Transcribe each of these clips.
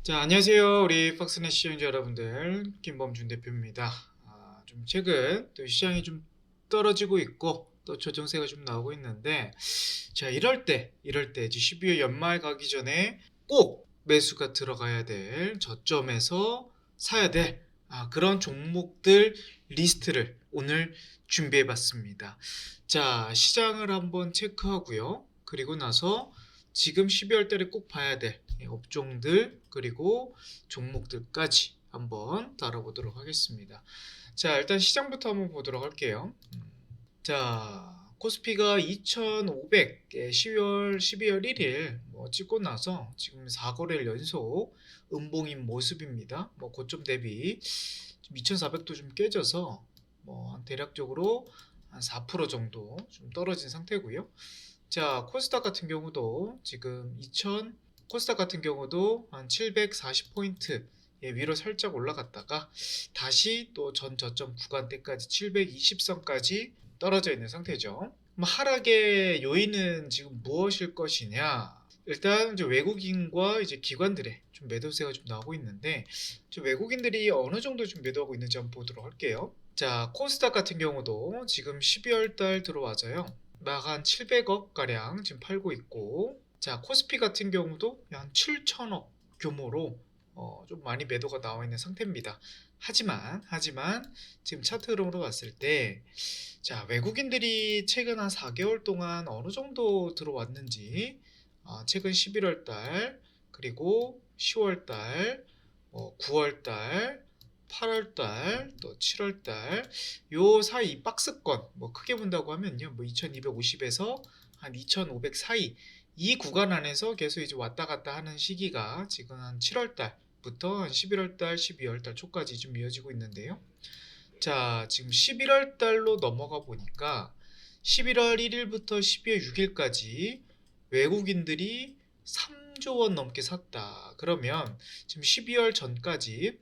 자, 안녕하세요. 우리 박스넷 시청자 여러분들, 김범준 대표입니다. 좀 최근 또 시장이 좀 떨어지고 있고 또 조정세가 좀 나오고 있는데, 자, 이럴 때 이제 12월 연말 가기 전에 꼭 매수가 들어가야 될 저점에서 사야 될 그런 종목들 리스트를 오늘 준비해 봤습니다. 자, 시장을 한번 체크하고요. 그리고 나서 지금 12월 달에 꼭 봐야 될 업종들 그리고 종목들까지 한번 다뤄보도록 하겠습니다. 자, 일단 시장부터 한번 보도록 할게요. 자, 코스피가 2500 12월 1일 찍고 나서 지금 4거래일 연속 음봉인 모습입니다. 고점 대비 2400도 좀 깨져서 한 대략적으로 한 4% 정도 좀 떨어진 상태고요. 자, 코스닥 같은 경우도 지금 코스닥 같은 경우도 한 740포인트 위로 살짝 올라갔다가 다시 또 전 저점 구간대까지 720선까지 떨어져 있는 상태죠. 하락의 요인은 지금 무엇일 것이냐? 일단 이제 외국인과 이제 기관들의 좀 매도세가 좀 나오고 있는데, 외국인들이 어느 정도 좀 매도하고 있는지 한번 보도록 할게요. 자, 코스닥 같은 경우도 지금 12월 달 들어와서요. 막 한 700억 가량 지금 팔고 있고, 자, 코스피 같은 경우도 한 7천억 규모로 좀 많이 매도가 나와 있는 상태입니다. 하지만 지금 차트 흐름으로 봤을 때, 자, 외국인들이 최근 한 4개월 동안 어느 정도 들어왔는지, 최근 11월 달, 그리고 10월 달, 9월 달, 8월 달, 또 7월 달, 요 사이 박스권, 크게 본다고 하면요, 2250에서 한 2500 사이, 이 구간 안에서 계속 이제 왔다 갔다 하는 시기가 지금 한 7월 달부터 한 11월 달, 12월 달 초까지 좀 이어지고 있는데요. 자, 지금 11월 달로 넘어가 보니까 11월 1일부터 12월 6일까지 외국인들이 3조 원 넘게 샀다. 그러면 지금 12월 전까지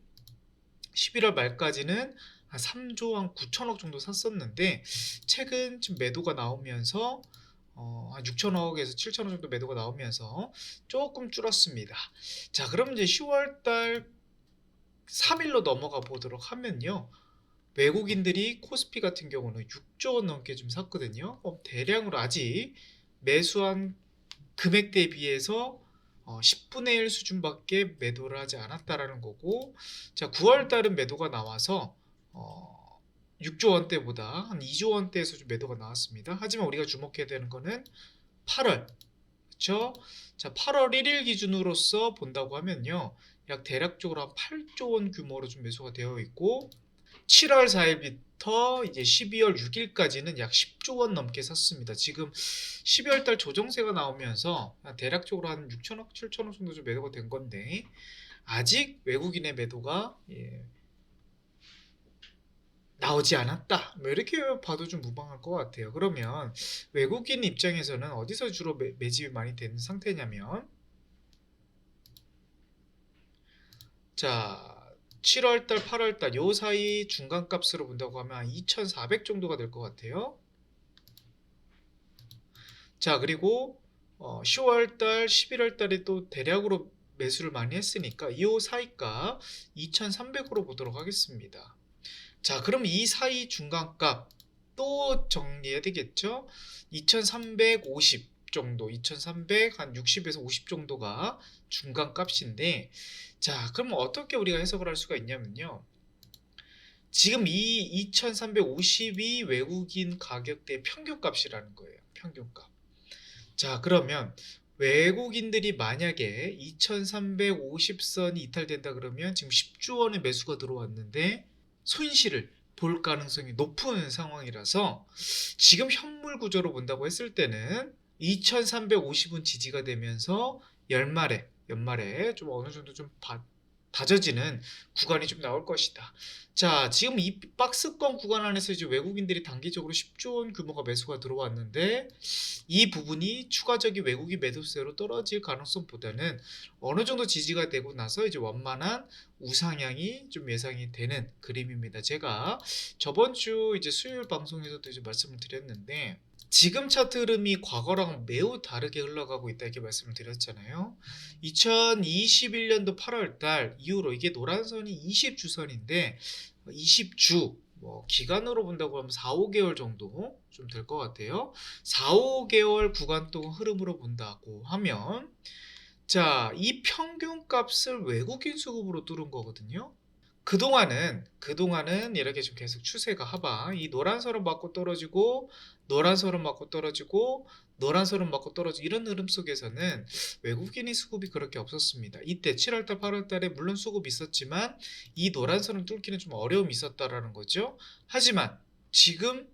11월 말까지는 한 3조 한 9천억 정도 샀었는데 최근 지금 매도가 나오면서 한 6천억에서 7천억 정도 매도가 나오면서 조금 줄었습니다. 자, 그럼 이제 10월 달 3일로 넘어가 보도록 하면요. 외국인들이 코스피 같은 경우는 6조 원 넘게 좀 샀거든요. 대량으로 아직 매수한 금액 대비해서 10분의 1 수준밖에 매도를 하지 않았다라는 거고, 자, 9월 달은 매도가 나와서 6조 원대보다 한 2조 원대에서 좀 매도가 나왔습니다. 하지만 우리가 주목해야 되는 거는 8월, 그렇죠? 자, 8월 1일 기준으로서 본다고 하면요, 약 대략적으로 한 8조 원 규모로 좀 매수가 되어 있고, 7월 4일부터 이제 12월 6일까지는 약 10조 원 넘게 샀습니다. 지금 12월 달 조정세가 나오면서 대략적으로 한 6천억, 7천억 정도 좀 매도가 된 건데, 아직 외국인의 매도가 나오지 않았다. 이렇게 봐도 좀 무방할 것 같아요. 그러면 외국인 입장에서는 어디서 주로 매집이 많이 되는 상태냐면, 자, 7월달, 8월달 요 사이 중간값으로 본다고 하면 2,400 정도가 될 것 같아요. 자, 그리고 10월달, 11월달에 또 대략으로 매수를 많이 했으니까 이 사이값 2,300으로 보도록 하겠습니다. 자, 그럼 이 사이 중간값 또 정리해야 되겠죠? 2,350 정도, 2,300, 한 60에서 50 정도가 중간값인데, 자, 그럼 어떻게 우리가 해석을 할 수가 있냐면요. 지금 이 2,350이 외국인 가격대 평균값이라는 거예요. 평균값. 자, 그러면 외국인들이 만약에 2,350선이 이탈된다 그러면 지금 10조 원의 매수가 들어왔는데 손실을 볼 가능성이 높은 상황이라서 지금 현물 구조로 본다고 했을 때는 2,350은 지지가 되면서 연말에 좀 어느 정도 좀 다져지는 구간이 좀 나올 것이다. 자, 지금 이 박스권 구간 안에서 이제 외국인들이 단기적으로 10조 원 규모가 매수가 들어왔는데 이 부분이 추가적인 외국인 매도세로 떨어질 가능성보다는 어느 정도 지지가 되고 나서 이제 완만한 우상향이 좀 예상이 되는 그림입니다. 제가 저번 주 이제 수요일 방송에서도 이제 말씀을 드렸는데 지금 차트 흐름이 과거랑 매우 다르게 흘러가고 있다 이렇게 말씀을 드렸잖아요. 2021년도 8월 달 이후로 이게 노란선이 20주선인데 20주 뭐 기간으로 본다고 하면 4-5개월 정도 좀 될 것 같아요. 4-5개월 구간 동안 흐름으로 본다고 하면 자, 이 평균값을 외국인 수급으로 뚫은 거거든요. 그동안은 이렇게 좀 계속 추세가 하방 이 노란 선을 맞고 떨어지고 노란 선을 맞고 떨어지고 노란 선을 맞고 떨어지고 이런 흐름 속에서는 외국인의 수급이 그렇게 없었습니다. 이때 7월 달, 8월 달에 물론 수급이 있었지만 이 노란 선을 뚫기는 좀 어려움이 있었다라는 거죠. 하지만 지금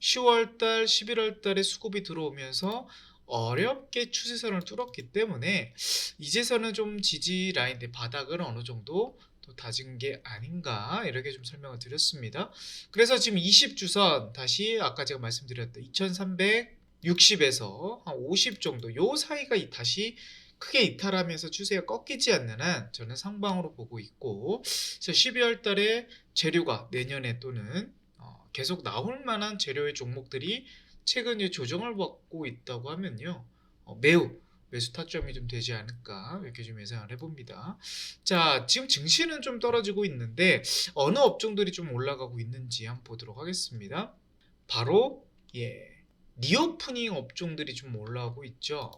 10월 달, 11월 달에 수급이 들어오면서 어렵게 추세선을 뚫었기 때문에 이제서는 좀 지지 라인의 바닥을 어느 정도 또 다진 게 아닌가 이렇게 좀 설명을 드렸습니다. 그래서 지금 20주선 다시 아까 제가 말씀드렸던 2360에서 한 50 정도 요 사이가 다시 크게 이탈하면서 추세가 꺾이지 않는 한 저는 상방으로 보고 있고, 그래서 12월 달에 재료가 내년에 또는 계속 나올 만한 재료의 종목들이 최근에 조정을 받고 있다고 하면요, 매우 매수 타점이 좀 되지 않을까 이렇게 좀 예상을 해봅니다. 자, 지금 증시는 좀 떨어지고 있는데 어느 업종들이 좀 올라가고 있는지 한번 보도록 하겠습니다. 바로 리오프닝 업종들이 좀 올라오고 있죠.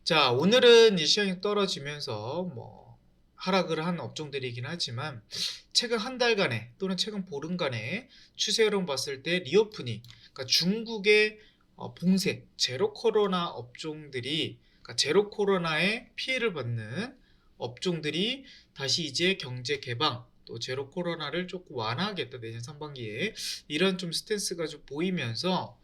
자, 오늘은 이 시장이 떨어지면서 뭐 하락을 한 업종들이긴 하지만 최근 한 달간의 또는 최근 보름간의 추세 흐름 봤을 때 리오프닝, 그러니까 중국의 봉쇄, 제로 코로나 업종들이, 그러니까 제로 코로나에 피해를 받는 업종들이 다시 이제 경제 개방 또 제로 코로나를 조금 완화하겠다 내년 상반기에 이런 좀 스탠스가 좀 보이면서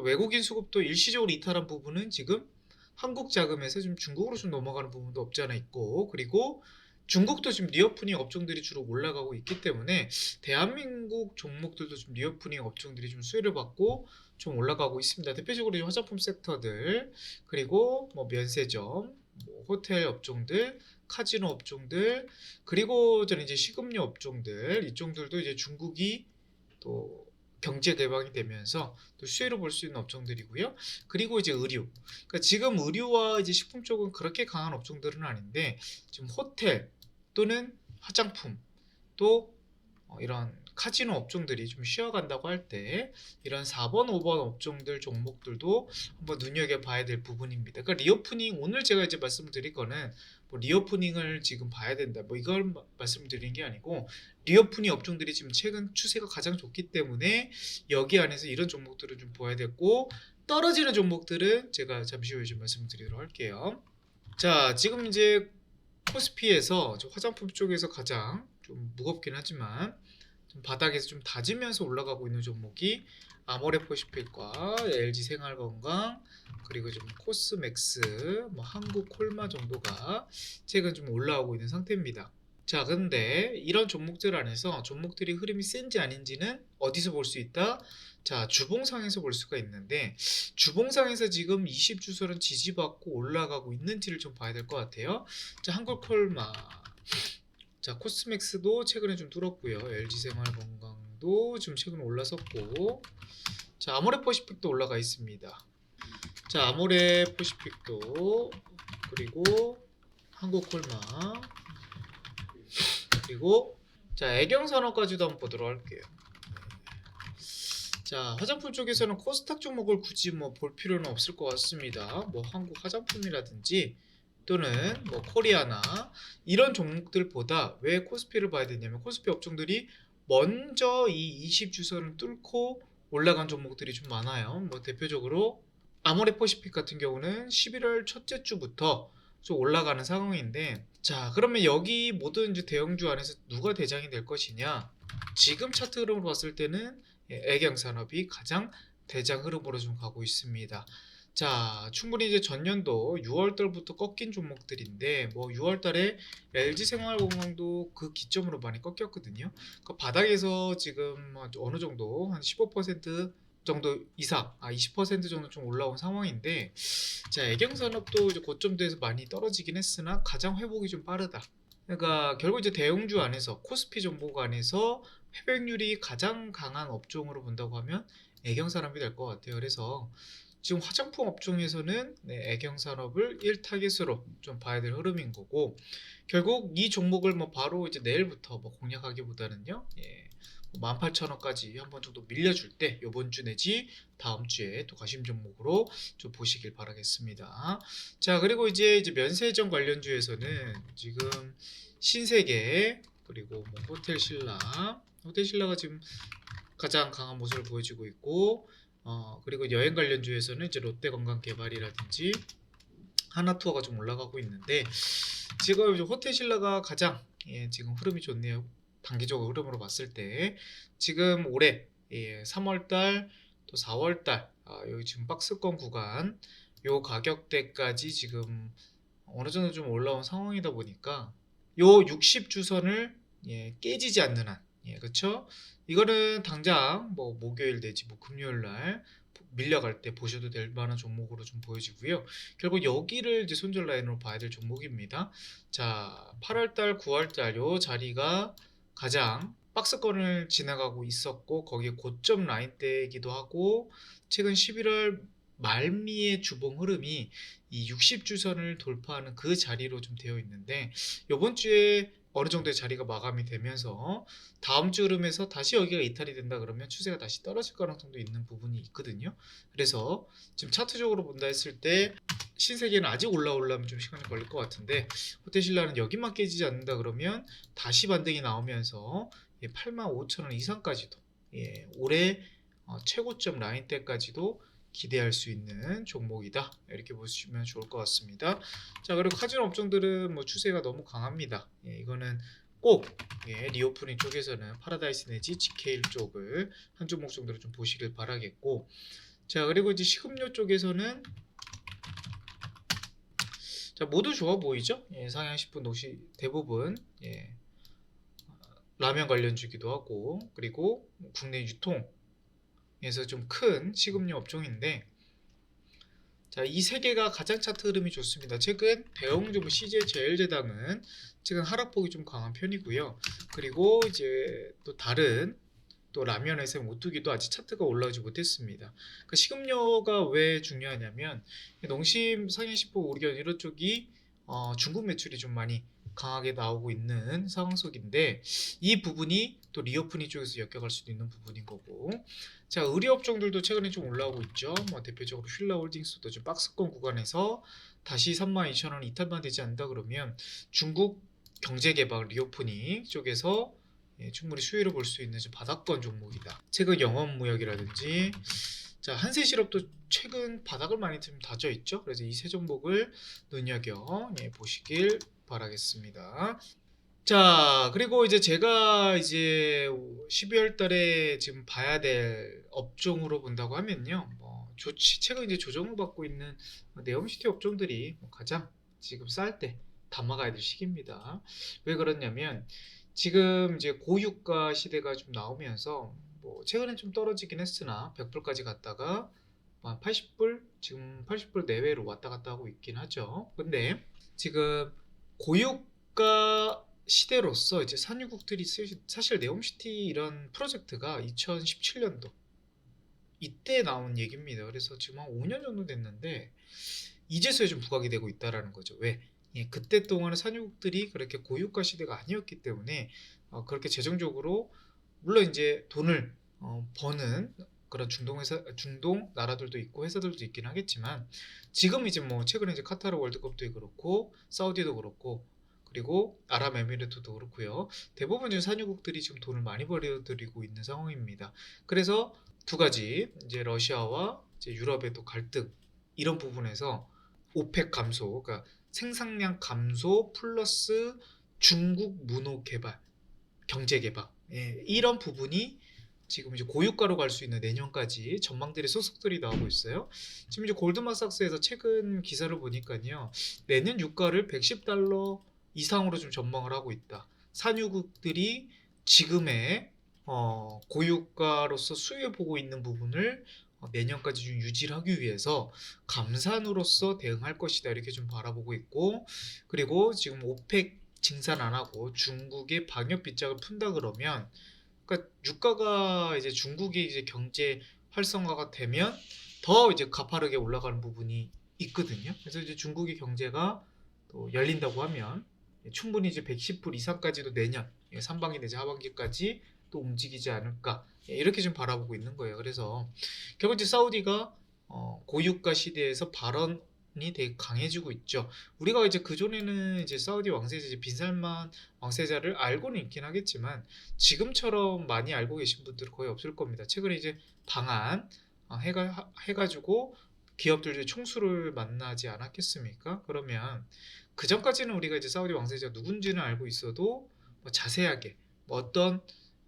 외국인 수급도 일시적으로 이탈한 부분은 지금 한국 자금에서 좀 중국으로 좀 넘어가는 부분도 없지 않아 있고, 그리고 중국도 지금 리오프닝 업종들이 주로 올라가고 있기 때문에 대한민국 종목들도 좀 리오프닝 업종들이 좀 수혜를 받고 좀 올라가고 있습니다. 대표적으로 화장품 섹터들, 그리고 뭐 면세점, 뭐 호텔 업종들, 카지노 업종들, 그리고 저는 이제 식음료 업종들, 이쪽들도 이제 중국이 또 경제 개방이 되면서 또 수혜를 볼 수 있는 업종들이고요. 그리고 이제 의류. 그러니까 지금 의류와 이제 식품 쪽은 그렇게 강한 업종들은 아닌데 지금 호텔 또는 화장품 또 이런 카지노 업종들이 좀 쉬어간다고 할 때 이런 4번, 5번 업종들 종목들도 한번 눈여겨봐야 될 부분입니다. 그러니까 리오프닝 오늘 제가 이제 말씀드릴 거는 뭐 리오프닝을 지금 봐야 된다 뭐 이걸 말씀드리는 게 아니고 리오프닝 업종들이 지금 최근 추세가 가장 좋기 때문에 여기 안에서 이런 종목들을 좀 봐야 되고 떨어지는 종목들은 제가 잠시 후에 좀 말씀드리도록 할게요. 자, 지금 이제 코스피에서 화장품 쪽에서 가장 좀 무겁긴 하지만 좀 바닥에서 좀 다지면서 올라가고 있는 종목이 아모레퍼시픽과 LG생활건강, 그리고 좀 코스맥스, 뭐 한국콜마 정도가 최근 좀 올라오고 있는 상태입니다. 자, 근데 이런 종목들 안에서 종목들이 흐름이 센지 아닌지는 어디서 볼 수 있다? 자, 주봉상에서 볼 수가 있는데 주봉상에서 지금 20주선은 지지받고 올라가고 있는지를 좀 봐야 될 것 같아요. 자, 한국콜마, 자, 코스맥스도 최근에 좀 뚫었고요. LG생활건강도 지금 최근 올라섰고, 자, 아모레퍼시픽도 올라가 있습니다. 자, 아모레퍼시픽도, 그리고 한국콜마, 그리고 자, 애경산업까지도 한번 보도록 할게요. 자, 화장품 쪽에서는 코스닥 종목을 굳이 뭐 볼 필요는 없을 것 같습니다. 뭐 한국 화장품이라든지 또는 뭐 코리아나 이런 종목들보다 왜 코스피를 봐야 되냐면 코스피 업종들이 먼저 이 20주선을 뚫고 올라간 종목들이 좀 많아요. 뭐 대표적으로 아모레퍼시픽 같은 경우는 11월 첫째 주부터 좀 올라가는 상황인데, 자, 그러면 여기 모든 이제 대형주 안에서 누가 대장이 될 것이냐? 지금 차트 흐름으로 봤을 때는 애경산업이 가장 대장 흐름으로 좀 가고 있습니다. 자, 충분히 이제 전년도 6월달부터 꺾인 종목들인데 뭐 6월달에 LG생활건강도 그 기점으로 많이 꺾였거든요. 그 바닥에서 지금 어느 정도 한 15% 정도 이상, 20% 정도 좀 올라온 상황인데, 자, 애경산업도 이제 고점대에서 많이 떨어지긴 했으나 가장 회복이 좀 빠르다. 그러니까 결국 이제 대형주 안에서 코스피 종목 안에서 회복률이 가장 강한 업종으로 본다고 하면 애경 산업이 될 것 같아요. 그래서 지금 화장품 업종에서는 네, 애경 산업을 1타겟으로 좀 봐야 될 흐름인 거고, 결국 이 종목을 뭐 바로 이제 내일부터 뭐 공략하기보다는요, 18,000원까지 한번 정도 밀려줄 때 요번 주 내지 다음 주에 또 관심 종목으로 좀 보시길 바라겠습니다. 자, 그리고 이제 면세점 관련주에서는 지금 신세계, 그리고 뭐 호텔신라가 지금 가장 강한 모습을 보여주고 있고, 그리고 여행 관련주에서는 이제 롯데관광개발이라든지 하나투어가 좀 올라가고 있는데, 지금 호텔신라가 가장 지금 흐름이 좋네요. 단기적으로 흐름으로 봤을 때 지금 올해 3월달 또 4월달 여기 지금 박스권 구간 요 가격대까지 지금 어느 정도 좀 올라온 상황이다 보니까 요 60주선을 깨지지 않는 한, 그쵸? 이거는 당장 뭐 목요일 내지 뭐 금요일 날 밀려갈 때 보셔도 될 만한 종목으로 좀 보여지고요. 결국 여기를 이제 손절 라인으로 봐야 될 종목입니다. 자, 8월달, 9월달 요 자리가 가장 박스권을 지나가고 있었고, 거기에 고점 라인대이기도 하고, 최근 11월 말미의 주봉 흐름이 이 60주선을 돌파하는 그 자리로 좀 되어 있는데, 요번 주에 어느 정도의 자리가 마감이 되면서 다음 주 흐름에서 다시 여기가 이탈이 된다 그러면 추세가 다시 떨어질 가능성도 있는 부분이 있거든요. 그래서 지금 차트적으로 본다 했을 때 신세계는 아직 올라오려면 좀 시간이 걸릴 것 같은데, 호텔신라는 여기만 깨지지 않는다 그러면 다시 반등이 나오면서 85,000원 이상까지도 올해 최고점 라인대까지도 기대할 수 있는 종목이다, 이렇게 보시면 좋을 것 같습니다. 자, 그리고 카지노 업종들은 뭐 추세가 너무 강합니다. 이거는 꼭 리오프닝 쪽에서는 파라다이스 내지 GK 쪽을 한 종목 정도로 좀 보시길 바라겠고, 자, 그리고 이제 식음료 쪽에서는 자, 모두 좋아 보이죠? 상향10분 옷이 대부분 라면 관련주기도 하고, 그리고 국내 유통에서 좀 큰 식음료 업종인데, 자, 이 세 개가 가장 차트 흐름이 좋습니다. 최근 대형주뭐 CJ 제일제당은 최근 하락폭이 좀 강한 편이고요. 그리고 이제 또 다른 또 라면 회사 오뚜기도 아직 차트가 올라오지 못했습니다. 그 식음료가 왜 중요하냐면, 농심 상해식품 오리온 이런 쪽이 중국 매출이 좀 많이 강하게 나오고 있는 상황 속인데, 이 부분이 또 리오프닝 쪽에서 엮여갈 수도 있는 부분인 거고, 자, 의류업종들도 최근에 좀 올라오고 있죠. 뭐 대표적으로 휠라홀딩스도 좀 박스권 구간에서 다시 32,000원 이탈만 되지 않는다 그러면 중국 경제개발 리오프닝 쪽에서 충분히 수혜를 볼 수 있는 바닥권 종목이다. 최근 영업무역이라든지, 자, 한세실업도 최근 바닥을 많이 좀 다져 있죠. 그래서 이 세 종목을 눈여겨 보시길 바라겠습니다. 자, 그리고 이제 제가 이제 12월 달에 지금 봐야 될 업종으로 본다고 하면요, 최근 이제 조정을 받고 있는 네옴시티 업종들이 가장 지금 쌀 때 담아가야 될 시기입니다. 왜 그러냐면, 지금 이제 고유가 시대가 좀 나오면서 최근엔 좀 떨어지긴 했으나 100불까지 갔다가 80불, 지금 80불 내외로 왔다 갔다 하고 있긴 하죠. 근데 지금 고유가 시대로서 이제 산유국들이 사실 네옴시티 이런 프로젝트가 2017년도 이때 나온 얘기입니다. 그래서 지금 한 5년 정도 됐는데 이제서야 좀 부각이 되고 있다라는 거죠. 왜? 그때 동안은 산유국들이 그렇게 고유가 시대가 아니었기 때문에 그렇게 재정적으로 물론 이제 돈을 버는 그런 중동 나라들도 있고 회사들도 있긴 하겠지만, 지금 이제 뭐 최근에 이제 카타르 월드컵도 그렇고 사우디도 그렇고 그리고 아랍에미리트도 그렇고요. 대부분 지금 산유국들이 지금 돈을 많이 벌어들이고 있는 상황입니다. 그래서 두 가지, 이제 러시아와 이제 유럽의 또 갈등, 이런 부분에서 오펙 감소, 그러니까 생산량 감소 플러스 중국 문호 개발, 경제 개방, 이런 부분이 지금 이제 고유가로 갈 수 있는 내년까지 전망들의 소속들이 나오고 있어요. 지금 이제 골드만삭스에서 최근 기사를 보니까요, 내년 유가를 110달러 이상으로 좀 전망을 하고 있다. 산유국들이 지금의 고유가로서 수혜 보고 있는 부분을 내년까지 좀 유지를 하기 위해서 감산으로서 대응할 것이다, 이렇게 좀 바라보고 있고, 그리고 지금 오펙 증산 안 하고 중국의 방역 빗장을 푼다 그러면, 그러니까 유가가 이제 중국이 이제 경제 활성화가 되면 더 이제 가파르게 올라가는 부분이 있거든요. 그래서 이제 중국의 경제가 또 열린다고 하면 충분히 이제 110불 이상까지도 내년 상반기 내지 하반기까지 또 움직이지 않을까 이렇게 좀 바라보고 있는 거예요. 그래서 결국 이제 사우디가 고유가 시대에서 발언이 되게 강해지고 있죠. 우리가 이제 그전에는 이제 사우디 왕세자 이제 빈살만 왕세자를 알고는 있긴 하겠지만 지금처럼 많이 알고 계신 분들은 거의 없을 겁니다. 최근에 이제 방한 해가지고 기업들 총수를 만나지 않았겠습니까? 그러면 그 전까지는 우리가 이제 사우디 왕세자 누군지는 알고 있어도 뭐 자세하게 뭐 어떤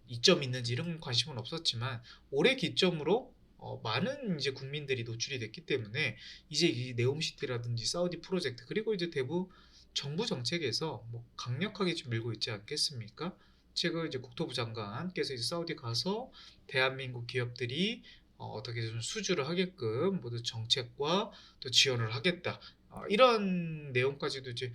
이점이 있는지 이런 관심은 없었지만 올해 기점으로 많은 이제 국민들이 노출이 됐기 때문에 이제 이 네옴시티라든지 사우디 프로젝트 그리고 이제 대부 정부 정책에서 뭐 강력하게 좀 밀고 있지 않겠습니까? 최근 이제 국토부 장관께서 이제 사우디 가서 대한민국 기업들이 어떻게 좀 수주를 하게끔 모두 정책과 또 지원을 하겠다. 이런 내용까지도 이제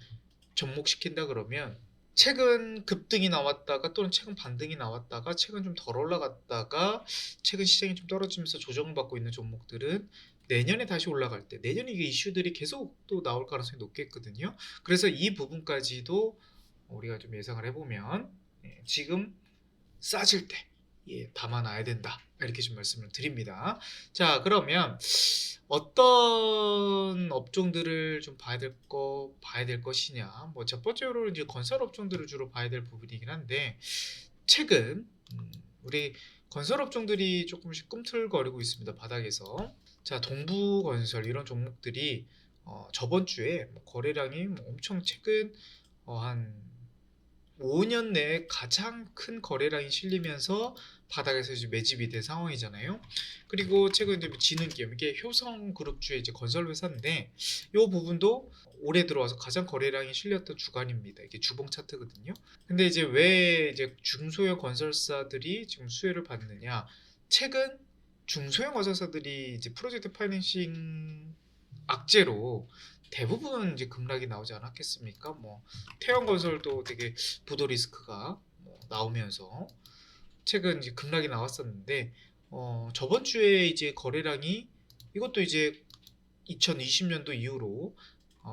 접목시킨다 그러면 최근 급등이 나왔다가 또는 최근 반등이 나왔다가 최근 좀 덜 올라갔다가 최근 시장이 좀 떨어지면서 조정받고 있는 종목들은 내년에 다시 올라갈 때 내년에 이게 이슈들이 계속 또 나올 가능성이 높겠거든요. 그래서 이 부분까지도 우리가 좀 예상을 해보면 지금 싸질 때 담아놔야 된다. 이렇게 좀 말씀을 드립니다. 자, 그러면 어떤 업종들을 좀 봐야 될 것이냐. 뭐 첫 번째로 이제 건설 업종들을 주로 봐야 될 부분이긴 한데 최근 우리 건설 업종들이 조금씩 꿈틀거리고 있습니다. 바닥에서. 자, 동부건설 이런 종목들이 저번 주에 뭐 거래량이 뭐 엄청 최근 한 5년 내에 가장 큰 거래량이 실리면서 바닥에서 이제 매집이 된 상황이잖아요. 그리고 최근 이제 지능기업 이게 효성그룹주의 이제 건설 회사인데 이 부분도 올해 들어와서 가장 거래량이 실렸던 주간입니다. 이게 주봉 차트거든요. 근데 이제 왜 이제 중소형 건설사들이 지금 수혜를 받느냐? 최근 중소형 건설사들이 이제 프로젝트 파이낸싱 악재로 대부분 이제 급락이 나오지 않았겠습니까? 뭐 태형건설도 되게 부도 리스크가 뭐 나오면서 최근 이제 급락이 나왔었는데 저번 주에 이제 거래량이 이것도 이제 2020년도 이후로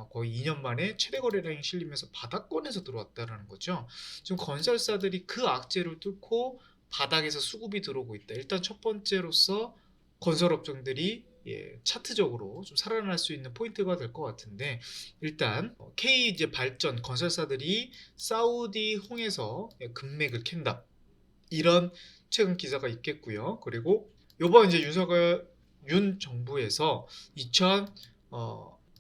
거의 2년 만에 최대 거래량이 실리면서 바닥권에서 들어왔다라는 거죠. 지금 건설사들이 그 악재를 뚫고 바닥에서 수급이 들어오고 있다. 일단 첫 번째로서 건설업종들이 차트적으로 좀 살아날 수 있는 포인트가 될 것 같은데 일단 K 이제 발전 건설사들이 사우디 홍해서 금맥을 캔다. 이런 최근 기사가 있겠고요. 그리고 요번 이제 윤 정부에서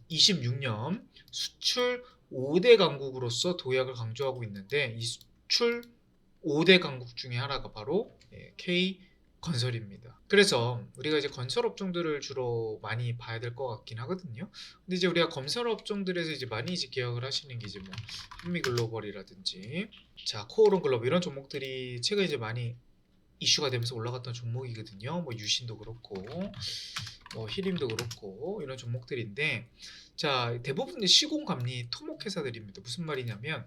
2026년 수출 5대 강국으로서 도약을 강조하고 있는데 이 수출 5대 강국 중에 하나가 바로 K 건설입니다. 그래서 우리가 이제 건설 업종들을 주로 많이 봐야 될 것 같긴 하거든요. 근데 이제 우리가 건설 업종들에서 이제 많이 이제 기억을 하시는 게 이제 뭐 현미글로벌이라든지 자 코오롱 글로벌 이런 종목들이 최근 이제 많이 이슈가 되면서 올라갔던 종목이거든요. 뭐 유신도 그렇고 뭐 히림도 그렇고 이런 종목들인데 자 대부분 시공감리 토목회사들입니다. 무슨 말이냐면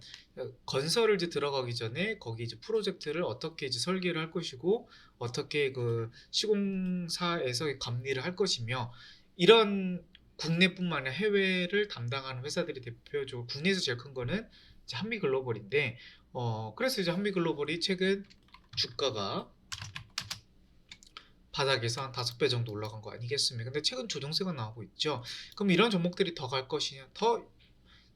건설을 이제 들어가기 전에 거기 이제 프로젝트를 어떻게 이제 설계를 할 것이고 어떻게 그 시공사에서 감리를 할 것이며 이런 국내뿐만 아니라 해외를 담당하는 회사들이 대표적으로 국내에서 제일 큰 거는 이제 한미글로벌인데 그래서 이제 한미글로벌이 최근 주가가 바닥에서 한 5배 정도 올라간 거 아니겠습니까? 근데 최근 조정세가 나오고 있죠. 그럼 이런 종목들이 더 갈 것이냐? 더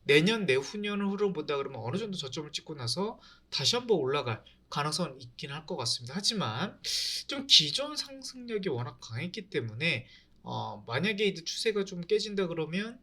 내년, 내후년을 흐름 본다 그러면 어느 정도 저점을 찍고 나서 다시 한번 올라갈 가능성은 있긴 할 것 같습니다. 하지만 좀 기존 상승력이 워낙 강했기 때문에 만약에 이 추세가 좀 깨진다 그러면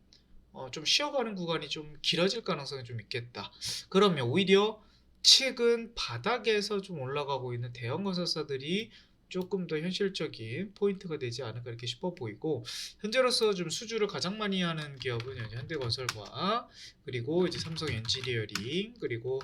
좀 쉬어가는 구간이 좀 길어질 가능성이 좀 있겠다. 그러면 오히려 최근 바닥에서 좀 올라가고 있는 대형 건설사들이 조금 더 현실적인 포인트가 되지 않을까 이렇게 싶어 보이고 현재로서 좀 수주를 가장 많이 하는 기업은 현대건설과 그리고 이제 삼성 엔지니어링 그리고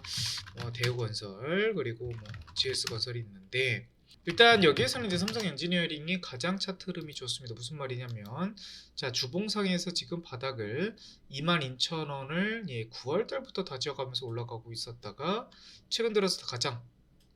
대우건설 그리고 뭐 GS건설이 있는데 일단 여기에서는 이제 삼성 엔지니어링이 가장 차트 흐름이 좋습니다. 무슨 말이냐면 자 주봉상에서 지금 바닥을 22,000원을 9월 달부터 다지어가면서 올라가고 있었다가 최근 들어서 가장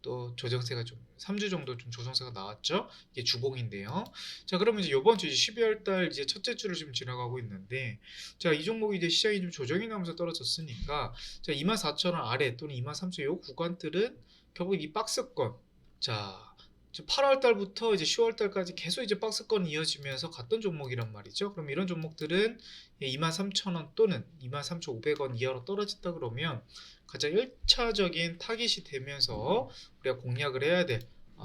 또 조정세가 좀 3주 정도 좀 조정세가 나왔죠. 이게 주봉인데요. 자, 그러면 이제 요번 주 이제 12월 달 이제 첫째 주를 지금 지나가고 있는데, 자, 이 종목이 이제 시장이 좀 조정이 나면서 떨어졌으니까, 자, 24,000원 아래 또는 23,000원 요 구간들은 결국 이 박스권, 자, 8월 달부터 이제 10월 달까지 계속 이제 박스권 이어지면서 갔던 종목이란 말이죠. 그럼 이런 종목들은 23,000원 또는 23,500원 이하로 떨어졌다 그러면 가장 1차적인 타깃이 되면서 우리가 공략을 해야 될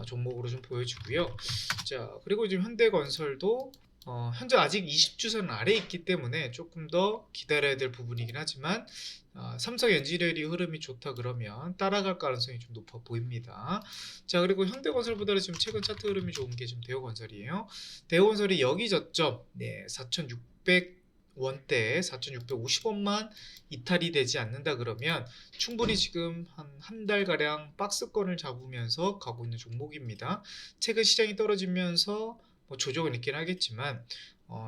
종목으로 좀 보여지고요. 자, 그리고 지금 현대건설도 현재 아직 20주선 아래에 있기 때문에 조금 더 기다려야 될 부분이긴 하지만 삼성 엔지니어링 흐름이 좋다 그러면 따라갈 가능성이 좀 높아 보입니다. 자, 그리고 현대건설보다는 지금 최근 차트 흐름이 좋은 게 지금 대우건설이에요. 대우건설이 여기 저점 4,600원대 4,650원만 이탈이 되지 않는다 그러면 충분히 지금 한 달가량 박스권을 잡으면서 가고 있는 종목입니다. 최근 시장이 떨어지면서 뭐 조정은 있긴 하겠지만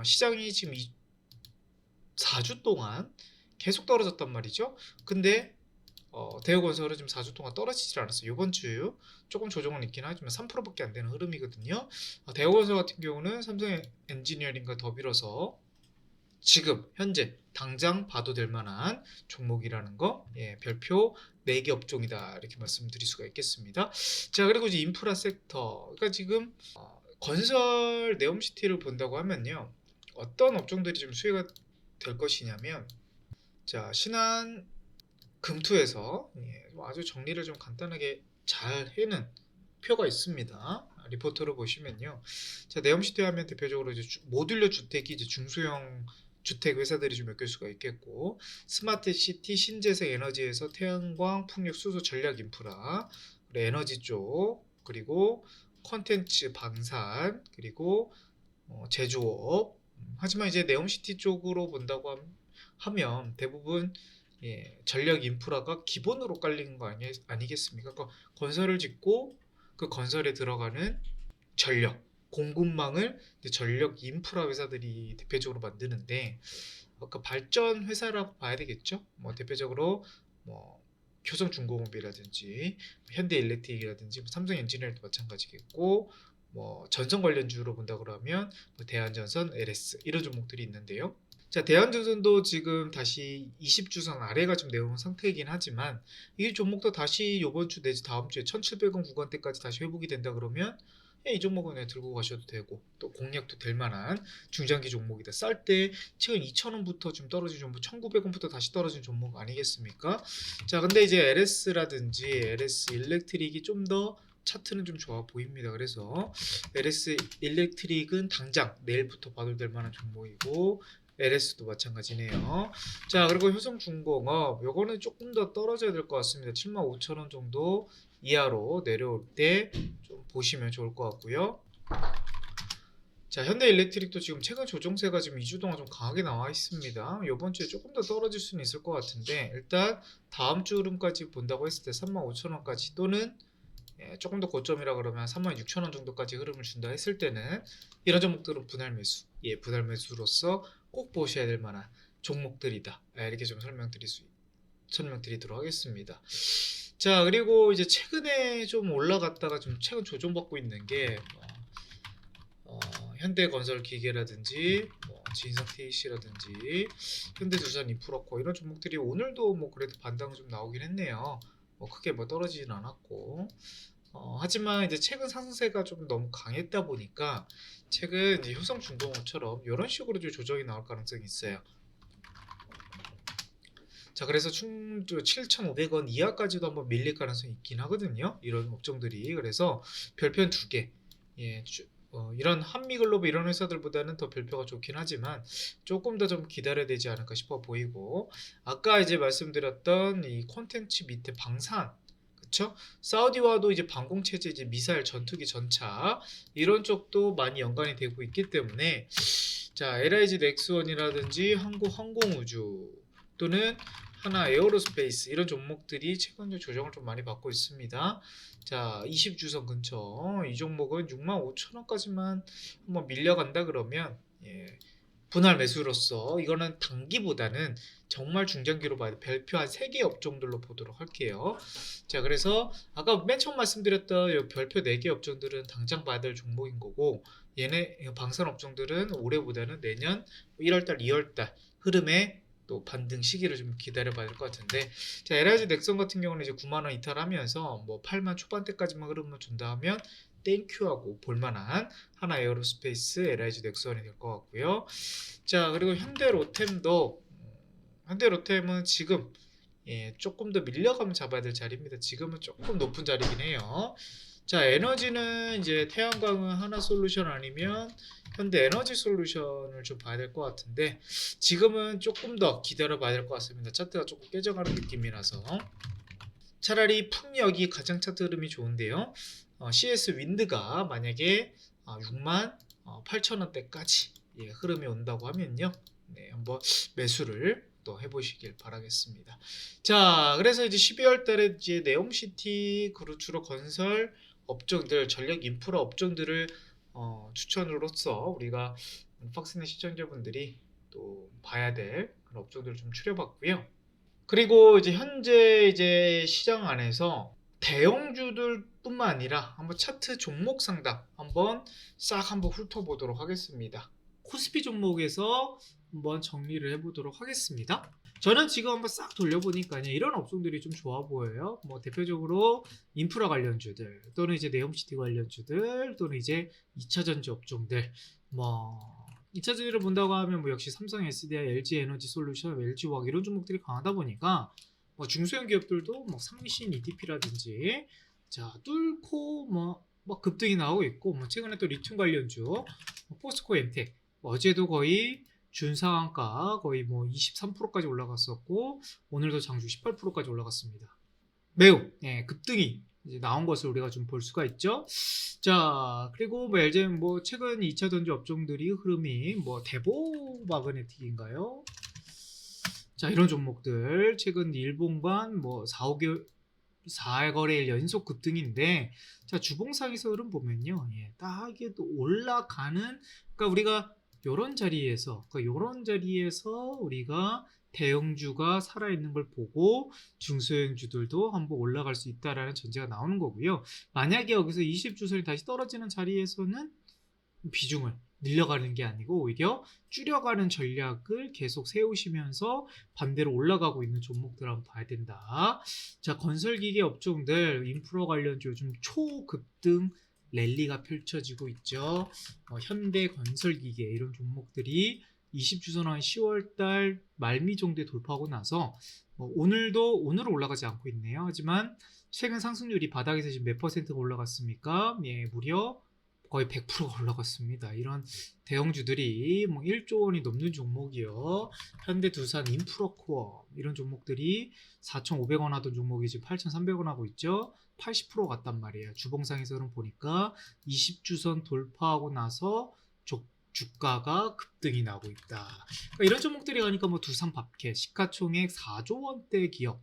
시장이 지금 4주 동안 계속 떨어졌단 말이죠. 근데 대우건설은 지금 4주 동안 떨어지질 않았어요. 이번 주 조금 조정은 있긴 하지만 3%밖에 안 되는 흐름이거든요. 대우건설 같은 경우는 삼성 엔지니어링과 더불어서 지금 현재 당장 봐도 될 만한 종목이라는 거, 별표 4개 업종이다 이렇게 말씀드릴 수가 있겠습니다. 자, 그리고 이제 인프라 섹터, 그러니까 지금 건설 네옴시티를 본다고 하면요, 어떤 업종들이 좀 수혜가 될 것이냐면, 자, 신한 금투에서 아주 정리를 좀 간단하게 잘 해놓은 표가 있습니다. 리포터로 보시면요, 자, 네옴시티 하면 대표적으로 이제 모듈러 주택이 이제 중소형 주택 회사들이 좀 몇 개 수가 있겠고, 스마트 시티, 신재생 에너지에서 태양광, 풍력, 수소, 전략 인프라, 그리고 에너지 쪽, 그리고 콘텐츠, 방산, 그리고 제조업. 하지만 이제 네옴시티 쪽으로 본다고 하면 대부분 전략 인프라가 기본으로 깔리는 거 아니겠습니까? 그러니까 건설을 짓고 그 건설에 들어가는 전력, 공급망을 전력 인프라 회사들이 대표적으로 만드는데, 그 발전 회사라고 봐야 되겠죠? 뭐 대표적으로 뭐 효성중공업이라든지 현대일렉트릭이라든지 삼성 엔지니어링도 마찬가지겠고, 뭐 전선 관련주로 본다 그러면 뭐 대한전선, LS 이런 종목들이 있는데요. 자, 대한전선도 지금 다시 20주선 아래가 좀 내려온 상태이긴 하지만 이 종목도 다시 이번 주 내지 다음 주에 1,700원 구간대까지 다시 회복이 된다 그러면 이 종목은 들고 가셔도 되고 또 공략도 될 만한 중장기 종목이다. 쌀 때 최근 2,000원부터 좀 떨어진 종목, 1,900원부터 다시 떨어진 종목 아니겠습니까? 자, 근데 이제 LS라든지 LS 일렉트릭이 좀 더 차트는 좀 좋아 보입니다. 그래서 LS 일렉트릭은 당장 내일부터 봐도 될 만한 종목이고, LS도 마찬가지네요. 자, 그리고 효성중공업 요거는 조금 더 떨어져야 될 것 같습니다. 75,000원 정도 이하로 내려올 때 좀 보시면 좋을 것 같고요. 자, 현대일렉트릭도 지금 최근 조정세가 지금 2주 동안 좀 강하게 나와 있습니다. 이번 주에 조금 더 떨어질 수는 있을 것 같은데, 일단 다음 주 흐름까지 본다고 했을 때 35,000원까지 또는 조금 더 고점이라 그러면 36,000원 정도까지 흐름을 준다 했을 때는 이런 종목들은 분할 매수, 분할 매수로서 꼭 보셔야 될 만한 종목들이다. 이렇게 좀 설명드리도록 하겠습니다. 자, 그리고 이제 최근에 좀 올라갔다가 좀 최근 조정받고 있는 게 현대건설기계라든지 진성 TC라든지 현대두산 인프라코 이런 종목들이 오늘도 뭐 그래도 반등 좀 나오긴 했네요. 크게 뭐 떨어지진 않았고, 하지만 이제 최근 상승세가 좀 너무 강했다 보니까 최근 이제 효성중공업처럼 이런 식으로 좀 조정이 나올 가능성이 있어요. 자, 그래서 7,500원 이하까지도 한번 밀릴 가능성이 있긴 하거든요. 이런 업종들이. 그래서 별표는 2개. 이런 한미글로벌 이런 회사들보다는 더 별표가 좋긴 하지만 조금 더 좀 기다려야 되지 않을까 싶어 보이고, 아까 이제 말씀드렸던 이 콘텐츠 밑에 방산, 그쵸? 사우디와도 이제 방공체제, 이제 미사일, 전투기, 전차 이런 쪽도 많이 연관이 되고 있기 때문에, 자, LIG 넥스원이라든지 한국항공우주 또는 하나 에어로스페이스 이런 종목들이 최근에 조정을 좀 많이 받고 있습니다. 자, 20주선 근처 이 종목은 65,000원까지만 한번 밀려간다 그러면 분할 매수로서 이거는 단기보다는 정말 중장기로 봐야 별표 한 3개 업종들로 보도록 할게요. 자, 그래서 아까 맨 처음 말씀드렸던 요 별표 4개 업종들은 당장 봐야 될 종목인 거고, 얘네 방산 업종들은 올해보다는 내년 1월달, 2월달 흐름에 또 반등 시기를 좀 기다려 봐야 될 것 같은데, 자, LIG 넥슨 같은 경우는 이제 9만 원 이탈하면서 뭐 8만 초반대까지만 흐름을 준다 하면 땡큐하고 볼만한 하나 에어로스페이스 LIG 넥슨이 될 것 같고요. 자, 그리고 현대로템은 지금 조금 더 밀려가면 잡아야 될 자리입니다. 지금은 조금 높은 자리긴 해요. 자, 에너지는 이제 태양광은 하나솔루션 아니면 현대에너지솔루션을 좀 봐야 될 것 같은데, 지금은 조금 더 기다려 봐야 될 것 같습니다. 차트가 조금 깨져가는 느낌이라서 차라리 풍력이 가장 차트 흐름이 좋은데요. CS 윈드가 만약에 6만 8천 원대까지 흐름이 온다고 하면요, 네, 한번 매수를 또 해보시길 바라겠습니다. 자, 그래서 이제 12월 달에 이제 네옴시티 주로 건설 업종들, 전력 인프라 업종들을 추천으로서 우리가 팍스넷 시청자분들이 또 봐야 될 그런 업종들을 좀 추려봤고요. 그리고 이제 현재 이제 시장 안에서 대형주들뿐만 아니라 한번 차트 종목 상담 한번 훑어보도록 하겠습니다. 코스피 종목에서 한번 정리를 해보도록 하겠습니다. 저는 지금 한번 싹 돌려보니까 이런 업종들이 좀 좋아 보여요. 뭐 대표적으로 인프라 관련주들, 또는 이제 네옴시티 관련주들, 또는 이제 2차전지 업종들, 뭐 2차전지를 본다고 하면 뭐 역시 삼성 SDI, LG 에너지 솔루션, LG화학 이런 종목들이 강하다 보니까 뭐 중소형 기업들도 뭐 상미신 EDP라든지 자 뚫고 뭐 급등이 나오고 있고, 뭐 최근에 또 리튬 관련주 포스코 엔텍 어제도 거의 준상한가 거의 뭐 23%까지 올라갔었고, 오늘도 장주 18%까지 올라갔습니다. 매우 급등이 이제 나온 것을 우리가 좀 볼 수가 있죠. 자, 그리고 뭐 LG 뭐 최근 2차 전지 업종들이 흐름이 뭐 대보 마그네틱인가요? 자, 이런 종목들 최근 일봉반 뭐 4거래일 연속 급등인데, 자, 주봉상에서 흐름 보면요, 딱 이게 또 올라가는, 그러니까 우리가 요런 자리에서 우리가 대형주가 살아있는 걸 보고 중소형주들도 한번 올라갈 수 있다라는 전제가 나오는 거고요. 만약에 여기서 20주선이 다시 떨어지는 자리에서는 비중을 늘려가는 게 아니고 오히려 줄여가는 전략을 계속 세우시면서 반대로 올라가고 있는 종목들 한번 봐야 된다. 자, 건설기계 업종들, 인프라 관련주 요즘 초급등 랠리가 펼쳐지고 있죠. 현대건설기계 이런 종목들이 20주선한 10월달 말미 정도에 돌파하고 나서 오늘은 올라가지 않고 있네요. 하지만 최근 상승률이 바닥에서 지금 몇 퍼센트가 올라갔습니까? 무려 거의 100%가 올라갔습니다. 이런 대형주들이 뭐 1조 원이 넘는 종목이요. 현대두산, 인프라코어 이런 종목들이 4,500원 하던 종목이 지금 8,300원 하고 있죠. 80% 갔단 말이에요. 주봉상에서는 보니까 20주선 돌파하고 나서 주가가 급등이 나고 있다. 그러니까 이런 종목들이 가니까 뭐 두산 밥켓 시가총액 4조 원대 기업.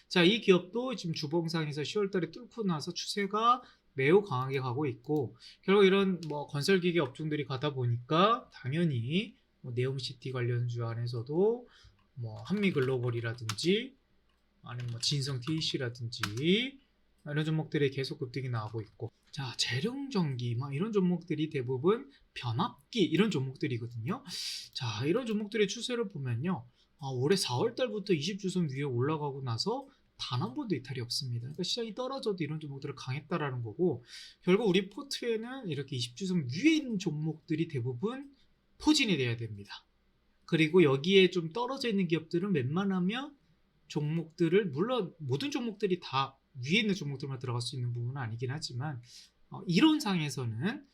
자, 이 기업도 지금 주봉상에서 10월달에 뚫고 나서 추세가 매우 강하게 가고 있고, 결국 이런 뭐 건설기계 업종들이 가다 보니까 당연히 뭐 네옴시티 관련주 안에서도 뭐 한미글로벌이라든지 아니면 뭐 진성 TEC라든지 이런 종목들이 계속 급등이 나오고 있고, 자, 재룡전기 막 이런 종목들이 대부분 변압기 이런 종목들이거든요. 자, 이런 종목들의 추세를 보면요, 올해 4월 달부터 20주선 위에 올라가고 나서 단 한 번도 이탈이 없습니다. 그러니까 시장이 떨어져도 이런 종목들은 강했다라는 거고, 결국 우리 포트에는 이렇게 20주선 위에 있는 종목들이 대부분 포진이 돼야 됩니다. 그리고 여기에 좀 떨어져 있는 기업들은 웬만하면 종목들을, 물론 모든 종목들이 다 위에 있는 종목들만 들어갈 수 있는 부분은 아니긴 하지만 이론상에서는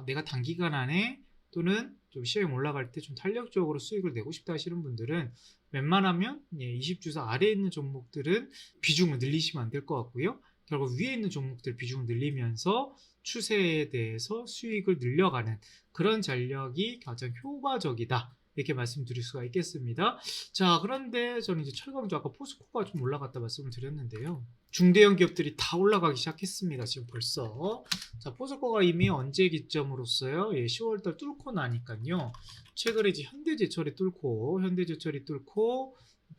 내가 단기간 안에 또는 좀 시장이 올라갈 때 좀 탄력적으로 수익을 내고 싶다 하시는 분들은 웬만하면 20주선 아래에 있는 종목들은 비중을 늘리시면 안 될 것 같고요. 결국 위에 있는 종목들 비중을 늘리면서 추세에 대해서 수익을 늘려가는 그런 전략이 가장 효과적이다 이렇게 말씀드릴 수가 있겠습니다. 자, 그런데 저는 이제 철강주 아까 포스코가 좀 올라갔다 말씀을 드렸는데요. 중대형 기업들이 다 올라가기 시작했습니다. 지금 벌써. 자, 포스코가 이미 언제 기점으로서요? 예, 10월달 뚫고 나니까요. 최근에 이제 현대제철이 뚫고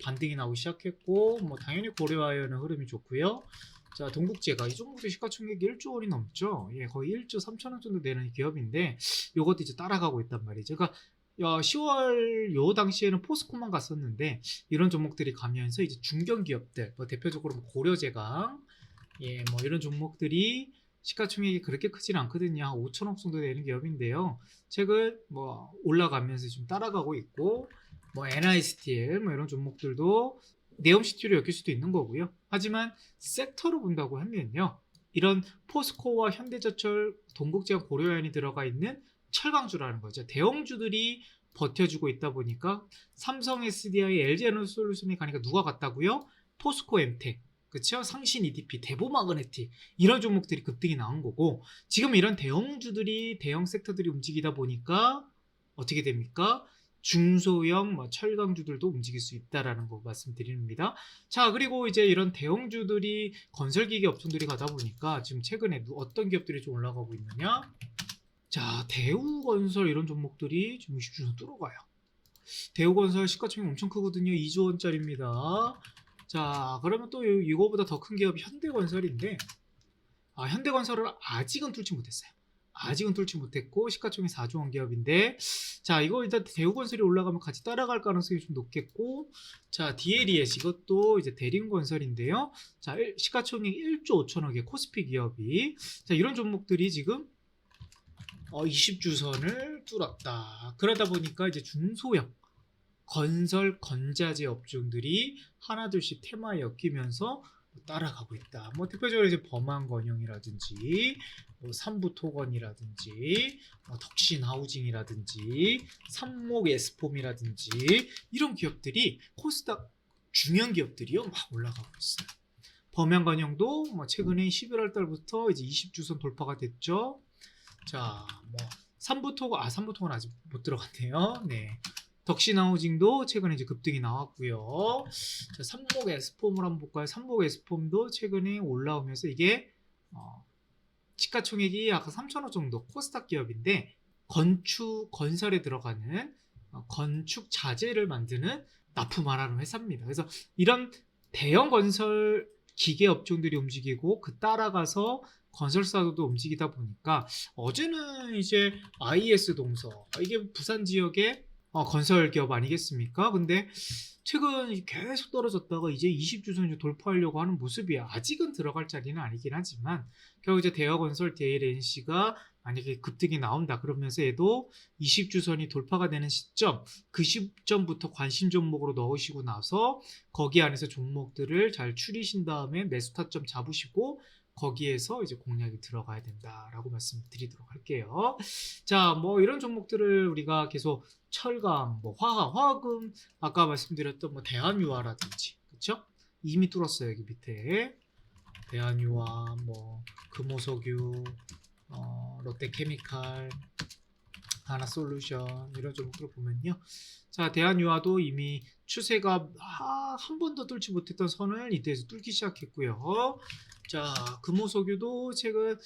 반등이 나오기 시작했고, 뭐 당연히 고려아연의 흐름이 좋고요. 자, 동국제가 이 종목도 시가총액이 1조 원이 넘죠. 예, 거의 1조 3천억 정도 되는 기업인데 요것도 이제 따라가고 있단 말이죠. 그러니까 10월 요 당시에는 포스코만 갔었는데 이런 종목들이 가면서 이제 중견 기업들, 뭐 대표적으로 뭐 고려제강, 예, 뭐 이런 종목들이 시가총액이 그렇게 크진 않거든요. 한 5천억 정도 되는 기업인데요. 최근 뭐 올라가면서 좀 따라가고 있고, 뭐 NISTL 뭐 이런 종목들도 네옴시티로 엮일 수도 있는 거고요. 하지만 섹터로 본다고 하면요, 이런 포스코와 현대제철, 동국제약, 고려아연이 들어가 있는 철강주라는 거죠. 대형주들이 버텨주고 있다 보니까 삼성 SDI, LG에너지솔루션이 가니까 누가 갔다고요? 포스코 엠텍, 그쵸? 상신 EDP, 대보마그네틱 이런 종목들이 급등이 나온 거고, 지금 이런 대형주들이 대형 섹터들이 움직이다 보니까 어떻게 됩니까? 중소형 뭐 철강주들도 움직일 수 있다라는 거 말씀드립니다. 자, 그리고 이제 이런 대형주들이 건설기계 업종들이 가다 보니까 지금 최근에 어떤 기업들이 좀 올라가고 있느냐? 자, 대우건설 이런 종목들이 지금 20주선 뚫어가요. 대우건설 시가총액 엄청 크거든요. 2조 원짜리입니다. 자, 그러면 또 이거보다 더 큰 기업이 현대건설인데, 현대건설을 아직은 뚫지 못했어요. 아직은 뚫지 못했고 시가총액 4조 원 기업인데, 자, 이거 일단 대우건설이 올라가면 같이 따라갈 가능성이 좀 높겠고, 자, DLES 이것도 이제 대림건설인데요. 자, 시가총액 1조 5천억의 코스피 기업이, 자, 이런 종목들이 지금 20주선을 뚫었다. 그러다 보니까 이제 중소형 건설 건자재 업종들이 하나둘씩 테마에 엮이면서 따라가고 있다. 뭐 대표적으로 이제 범안건영이라든지, 뭐 삼부토건이라든지, 뭐 덕신하우징이라든지, 삼목 에스폼이라든지 이런 기업들이 코스닥 중요한 기업들이요 막 올라가고 있어요. 범안건영도 뭐 최근에 11월 달부터 이제 20주선 돌파가 됐죠. 자, 뭐 삼부토건 아직 못 들어갔네요. 네. 덕신하우징도 최근에 이제 급등이 나왔고요. 자, 삼목 에스폼을 한번 볼까요? 삼목 에스폼도 최근에 올라오면서 이게 시가총액이 약 3천억 정도 코스닥 기업인데, 건설에 들어가는 건축 자재를 만드는 납품하라는 회사입니다. 그래서 이런 대형 건설 기계 업종들이 움직이고 그 따라가서 건설사도 움직이다 보니까, 어제는 이제 IS 동서, 이게 부산 지역의 건설 기업 아니겠습니까? 근데 최근 계속 떨어졌다가 이제 20주선 돌파하려고 하는 모습이야. 아직은 들어갈 자리는 아니긴 하지만 결국 이제 대여건설 DLNC가 만약에 급등이 나온다 그러면서 얘도 20주선이 돌파가 되는 시점, 그 시점부터 관심 종목으로 넣으시고 나서 거기 안에서 종목들을 잘 추리신 다음에 매수 타점 잡으시고 거기에서 이제 공략이 들어가야 된다라고 말씀드리도록 할게요. 자, 뭐 이런 종목들을 우리가 계속 철강, 뭐 화학은 아까 말씀드렸던 뭐 대한유화라든지, 그쵸? 이미 뚫었어요. 여기 밑에 대한유화, 뭐 금호석유, 롯데케미칼, 하나솔루션 이런 종목들을 보면요. 자, 대한유화도 이미 추세가 한 번도 뚫지 못했던 선을 이때에서 뚫기 시작했고요. 자, 금호석유도 최근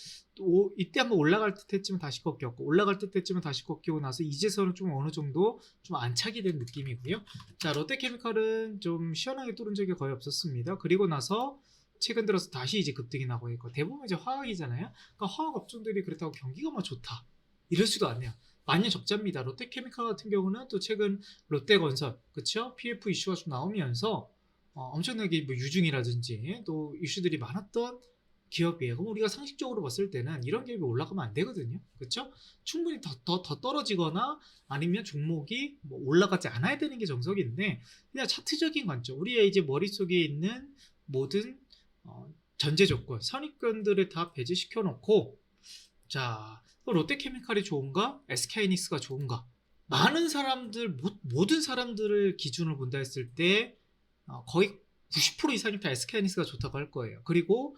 이때 한번 올라갈 듯 했지만 다시 꺾였고, 올라갈 듯 했지만 다시 꺾이고 나서 이제서는 좀 어느 정도 좀 안착이 된 느낌이고요. 자, 롯데케미칼은 좀 시원하게 뚫은 적이 거의 없었습니다. 그리고 나서 최근 들어서 다시 이제 급등이 나고 있고, 대부분 이제 화학이잖아요. 그러니까 화학 업종들이 그렇다고 경기가 막 좋다 이럴지도 않네요. 많이 적자입니다. 롯데케미칼 같은 경우는 또 최근 롯데건설, 그쵸? PF 이슈가 좀 나오면서 엄청나게 뭐 유중이라든지 또 이슈들이 많았던 기업이에요. 그럼 우리가 상식적으로 봤을 때는 이런 기업이 올라가면 안 되거든요. 그쵸? 충분히 더 떨어지거나 아니면 종목이 뭐 올라가지 않아야 되는 게 정석인데, 그냥 차트적인 관점, 우리의 이제 머릿속에 있는 모든 전제 조건, 선입견들을 다 배제시켜 놓고, 자, 롯데케미칼이 좋은가? SK하이닉스가 좋은가? 많은 사람들, 모든 사람들을 기준으로 본다 했을 때 거의 90% 이상이 다 SK하이닉스가 좋다고 할 거예요. 그리고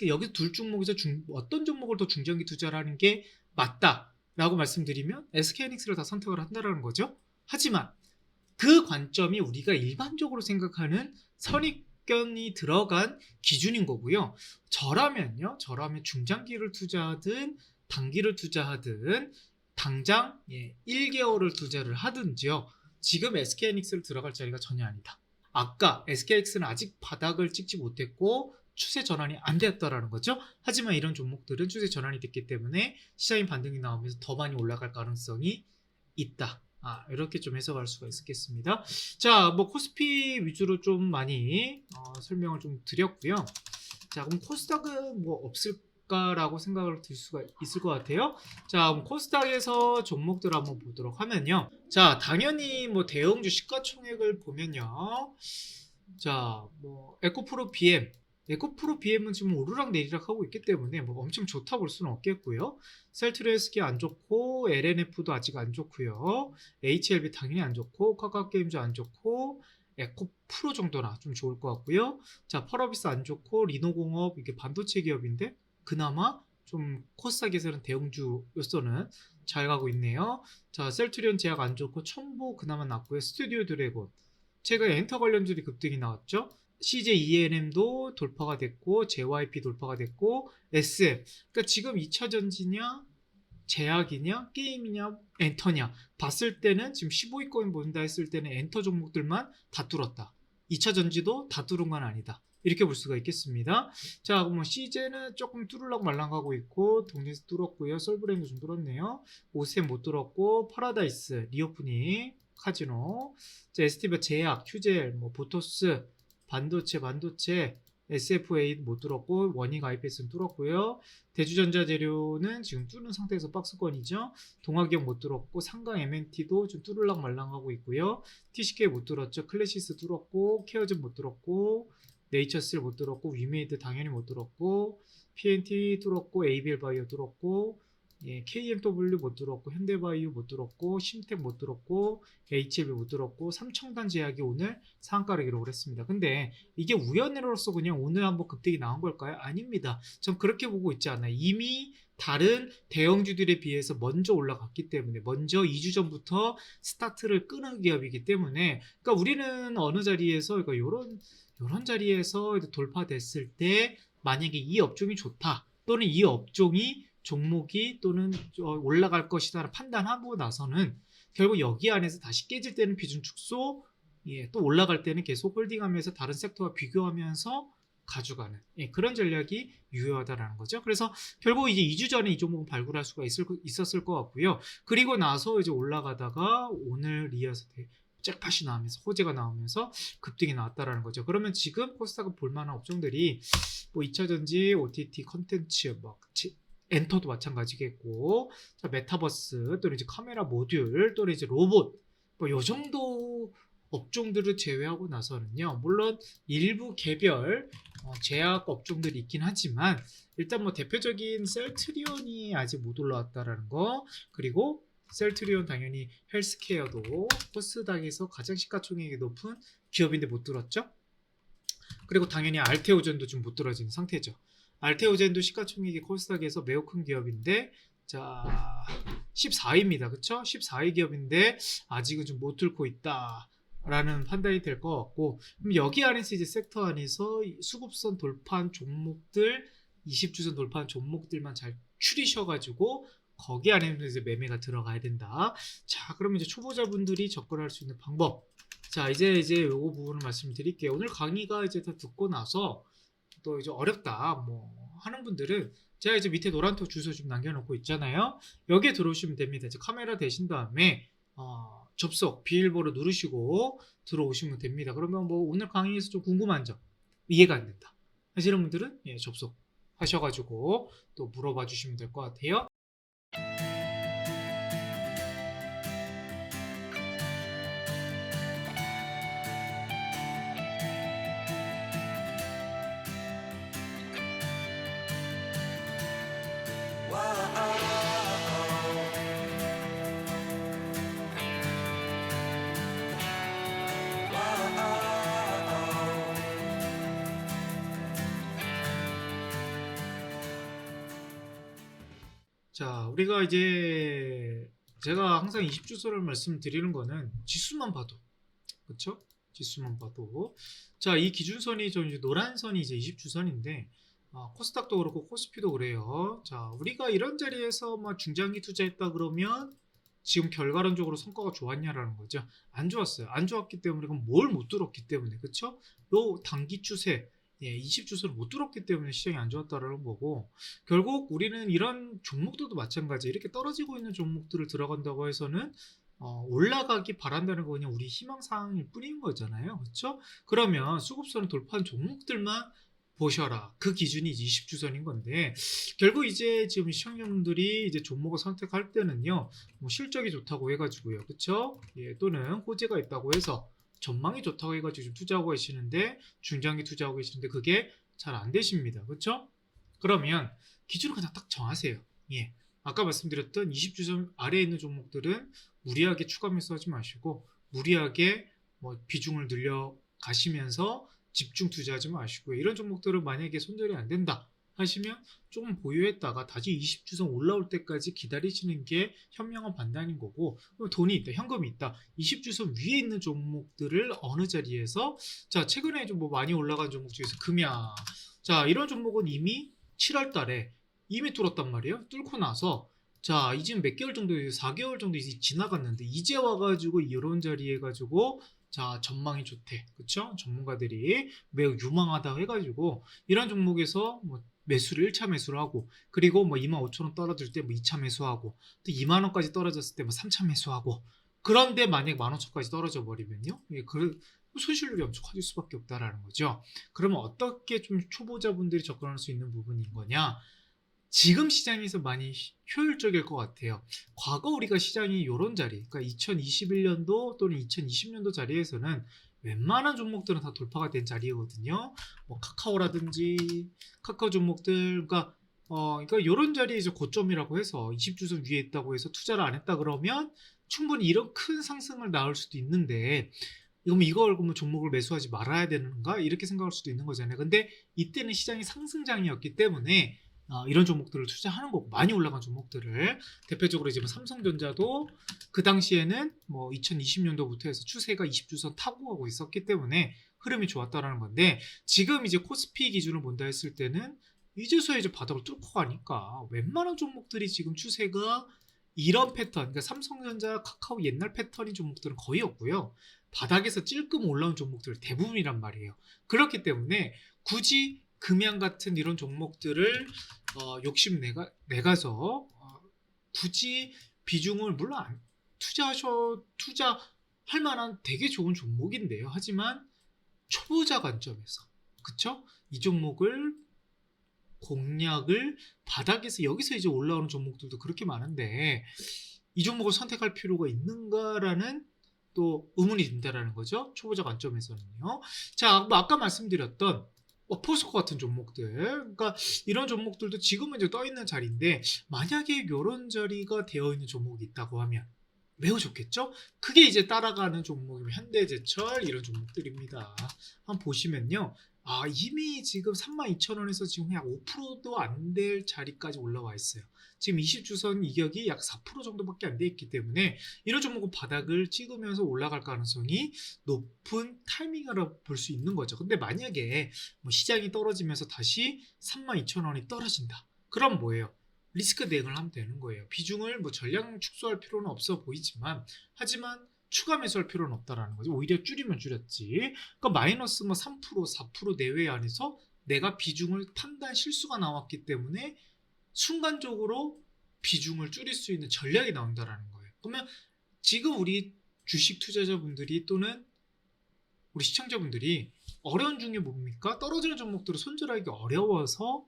여기 둘 종목에서 어떤 종목을 더 중장기 투자를 하는 게 맞다라고 말씀드리면 SK하이닉스를 다 선택을 한다라는 거죠. 하지만 그 관점이 우리가 일반적으로 생각하는 선입견이 들어간 기준인 거고요. 저라면 중장기를 투자하든 단기를 투자하든 당장 1개월을 투자를 하든지요. 지금 SK하이닉스를 들어갈 자리가 전혀 아니다. 아까 SK하이닉스는 아직 바닥을 찍지 못했고 추세 전환이 안 되었다라는 거죠. 하지만 이런 종목들은 추세 전환이 됐기 때문에 시장인 반등이 나오면서 더 많이 올라갈 가능성이 있다. 이렇게 좀 해석할 수가 있겠습니다. 자, 뭐 코스피 위주로 좀 많이 설명을 좀 드렸고요. 자, 그럼 코스닥은 뭐 없을까라고 생각을 들 수가 있을 것 같아요. 자, 그럼 코스닥에서 종목들 한번 보도록 하면요. 자, 당연히 뭐 대형주 시가총액을 보면요. 자, 뭐 에코프로 BM은 지금 오르락 내리락 하고 있기 때문에 뭐 엄청 좋다 볼 수는 없겠고요. 셀트리온스키 안 좋고 LNF도 아직 안 좋고요. HLB 당연히 안 좋고 카카오게임즈 안 좋고 에코프로 정도나 좀 좋을 것 같고요. 자, 펄어비스 안 좋고 리노공업 이게 반도체 기업인데 그나마 좀 코스닥에서는 대형주로서는 잘 가고 있네요. 자, 셀트리온 제약 안 좋고 첨보 그나마 낫고요. 스튜디오 드래곤 최근에 엔터 관련주들이 급등이 나왔죠. CJ ENM도 돌파가 됐고 JYP 돌파가 됐고 SM 그러니까 지금 2차 전지냐 제약이냐 게임이냐 엔터냐 봤을 때는 지금 15위권 본다 했을 때는 엔터 종목들만 다 뚫었다. 2차 전지도 다 뚫은 건 아니다. 이렇게 볼 수가 있겠습니다. 자, 그럼 CJ는 조금 뚫으려고 말랑하고 있고 동네에서 뚫었고요. 솔브레인도 좀 뚫었네요. 오셈 못 뚫었고 파라다이스, 리오프닝, 카지노, 자, STB 제약, 휴젤, 뭐 보토스, 반도체, SFA 못 뚫었고 원익 IPS는 뚫었고요. 대주전자재료는 지금 뚫는 상태에서 박스권이죠. 동아기업 못 뚫었고 상강 MNT도 좀 뚫을랑 말랑하고 있고요. TCK 못 뚫었죠. 클래시스 뚫었고 케어즘 못 뚫었고 네이처스를 못 뚫었고 위메이드 당연히 못 뚫었고 PNT 뚫었고 ABL 바이오 뚫었고 KMW 못 뚫었고 현대바이오 못 뚫었고 심텍 못 뚫었고 HLB 못 뚫었고 삼청단 제약이 오늘 상한가를 기록을 했습니다. 근데 이게 우연으로서 그냥 오늘 한번 급등이 나온 걸까요? 아닙니다. 전 그렇게 보고 있지 않아요. 이미 다른 대형주들에 비해서 먼저 올라갔기 때문에 먼저 2주 전부터 스타트를 끄는 기업이기 때문에 그러니까 우리는 어느 자리에서 그러니까 이런 자리에서 돌파됐을 때 만약에 이 업종이 좋다 또는 이 업종이 종목이 또는 올라갈 것이다 판단하고 나서는 결국 여기 안에서 다시 깨질 때는 비중 축소 또 올라갈 때는 계속 홀딩하면서 다른 섹터와 비교하면서 가져가는 그런 전략이 유효하다라는 거죠. 그래서 결국 이제 2주 전에 이 종목은 발굴할 수가 있었을 것 같고요. 그리고 나서 이제 올라가다가 오늘 이어서 잭팟이 나오면서 호재가 나오면서 급등이 나왔다라는 거죠. 그러면 지금 코스닥은 볼만한 업종들이 뭐 2차전지, OTT 컨텐츠, 뭐 엔터도 마찬가지겠고, 자, 메타버스, 또는 이제 카메라 모듈, 또는 이제 로봇, 뭐 요 정도 업종들을 제외하고 나서는요, 물론 일부 개별 제약 업종들이 있긴 하지만 일단 뭐 대표적인 셀트리온이 아직 못 올라왔다라는 거, 그리고 셀트리온 당연히 헬스케어도 코스닥에서 가장 시가총액이 높은 기업인데 못 들었죠. 그리고 당연히 알테오젠도 좀 못 들어진 상태죠. 알테오젠도 시가총액이 코스닥에서 매우 큰 기업인데 자 14위입니다. 그쵸? 14위 기업인데 아직은 좀 못 뚫고 있다 라는 판단이 될 것 같고 그럼 여기 안에서 이제 섹터 안에서 수급선 돌파한 종목들 20주선 돌파한 종목들만 잘 추리셔가지고 거기 안에는 이제 매매가 들어가야 된다. 자, 그러면 이제 초보자분들이 접근할 수 있는 방법. 자, 이제 요거 부분을 말씀드릴게요. 오늘 강의가 이제 다 듣고 나서 또 이제 어렵다 뭐 하는 분들은 제가 이제 밑에 노란톡 주소 좀 남겨놓고 있잖아요. 여기에 들어오시면 됩니다. 이제 카메라 되신 다음에 접속 비밀번호 누르시고 들어오시면 됩니다. 그러면 뭐 오늘 강의에서 좀 궁금한 점 이해가 안 된다 하시는 분들은 접속하셔가지고 또 물어봐 주시면 될 것 같아요. 자, 우리가 이제 제가 항상 20주선을 말씀드리는 거는 지수만 봐도, 그쵸? 지수만 봐도. 자, 이 기준선이 저 이제 노란 선이 이제 20주선인데, 코스닥도 그렇고 코스피도 그래요. 자, 우리가 이런 자리에서 뭐 중장기 투자했다 그러면 지금 결과론적으로 성과가 좋았냐라는 거죠. 안 좋았어요. 안 좋았기 때문에 그럼 뭘 못 들었기 때문에, 그쵸? 요 단기 추세, 20주선을 못 들었기 때문에 시장이 안 좋았다라는 거고, 결국 우리는 이런 종목들도 마찬가지, 이렇게 떨어지고 있는 종목들을 들어간다고 해서는 올라가기 바란다는 거 그냥 우리 희망사항일 뿐인 거잖아요. 그렇죠? 그러면 수급선을 돌파한 종목들만 보셔라. 그 기준이 20주선인 건데, 결국 이제 지금 시청자분들이 이제 종목을 선택할 때는요, 뭐 실적이 좋다고 해가지고요, 그쵸? 예, 또는 호재가 있다고 해서 전망이 좋다고 해가지고 지금 투자하고 계시는데, 중장기 투자하고 계시는데 그게 잘 안 되십니다. 그쵸? 그러면 기준을 그냥 딱 정하세요. 예. 아까 말씀드렸던 20주선 아래에 있는 종목들은 무리하게 추가 매수하지 마시고, 무리하게 뭐 비중을 늘려 가시면서 집중 투자하지 마시고요. 이런 종목들은 만약에 손절이 안 된다 하시면 조금 보유했다가 다시 20주선 올라올 때까지 기다리시는 게 현명한 판단인 거고, 돈이 있다, 현금이 있다, 20주선 위에 있는 종목들을 어느 자리에서, 자, 최근에 좀 뭐 많이 올라간 종목 중에서 금야, 자, 이런 종목은 이미 7월 달에 이미 뚫었단 말이에요. 뚫고 나서 자, 이제 몇 개월 정도, 4개월 정도 이제 지나갔는데 이제 와가지고 이런 자리에 가지고 자, 전망이 좋대. 그쵸? 전문가들이 매우 유망하다 해가지고 이런 종목에서 뭐 매수를 1차 매수를 하고, 그리고 뭐 25,000원 떨어질 때 뭐 2차 매수하고, 또 2만원까지 떨어졌을 때 뭐 3차 매수하고, 그런데 만약 15,000원까지 떨어져 버리면요, 예, 그 손실률이 엄청 커질 수밖에 없다라는 거죠. 그러면 어떻게 좀 초보자분들이 접근할 수 있는 부분인 거냐? 지금 시장에서 많이 효율적일 것 같아요. 과거 우리가 시장이 이런 자리, 그러니까 2021년도 또는 2020년도 자리에서는 웬만한 종목들은 다 돌파가 된 자리거든요. 뭐 카카오라든지 카카오 종목들, 그러니까 이런 자리에 이제 고점이라고 해서 20주선 위에 있다고 해서 투자를 안 했다 그러면 충분히 이런 큰 상승을 나올 수도 있는데, 그럼 이걸 그러면 종목을 매수하지 말아야 되는가 이렇게 생각할 수도 있는 거잖아요. 근데 이때는 시장이 상승장이었기 때문에 이런 종목들을 투자하는 거고, 많이 올라간 종목들을 대표적으로 이제 뭐 삼성전자도 그 당시에는 뭐 2020년도부터 해서 추세가 20주선 타고 가고 있었기 때문에 흐름이 좋았다라는 건데, 지금 이제 코스피 기준을 본다 했을 때는 이제서야 이제 바닥을 뚫고 가니까 웬만한 종목들이 지금 추세가 이런 패턴, 그러니까 삼성전자, 카카오 옛날 패턴인 종목들은 거의 없고요. 바닥에서 찔끔 올라온 종목들 대부분이란 말이에요. 그렇기 때문에 굳이 금양 같은 이런 종목들을 욕심 내가서 굳이 비중을, 물론 투자할 만한 되게 좋은 종목인데요. 하지만 초보자 관점에서, 그쵸? 이 종목을 공략을 바닥에서 여기서 이제 올라오는 종목들도 그렇게 많은데 이 종목을 선택할 필요가 있는가라는 또 의문이 든다라는 거죠. 초보자 관점에서는요. 자, 뭐 아까 말씀드렸던 포스코 같은 종목들, 그러니까 이런 종목들도 지금은 이제 떠 있는 자리인데, 만약에 이런 자리가 되어 있는 종목이 있다고 하면 매우 좋겠죠? 그게 이제 따라가는 종목이면 현대제철 이런 종목들입니다. 한번 보시면요. 이미 지금 32,000원에서 지금 약 5%도 안 될 자리까지 올라와 있어요. 지금 20주선 이격이 약 4% 정도밖에 안 돼 있기 때문에 이런 종목은 바닥을 찍으면서 올라갈 가능성이 높은 타이밍이라고 볼 수 있는 거죠. 근데 만약에 뭐 시장이 떨어지면서 다시 32,000원이 떨어진다. 그럼 뭐예요? 리스크 대응을 하면 되는 거예요. 비중을 뭐 전량 축소할 필요는 없어 보이지만, 하지만 추가 매수할 필요는 없다라는 거죠. 오히려 줄이면 줄였지. 그러니까 마이너스 뭐 3%, 4% 내외 안에서 내가 비중을 판단 실수가 나왔기 때문에 순간적으로 비중을 줄일 수 있는 전략이 나온다라는 거예요. 그러면 지금 우리 주식 투자자분들이 또는 우리 시청자분들이 어려운 중에 뭡니까? 떨어지는 종목들을 손절하기 어려워서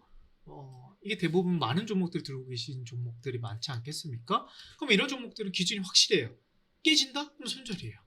이게 대부분 많은 종목들 들고 계신 종목들이 많지 않겠습니까? 그럼 이런 종목들은 기준이 확실해요. 깨진다? 그럼 손절이에요.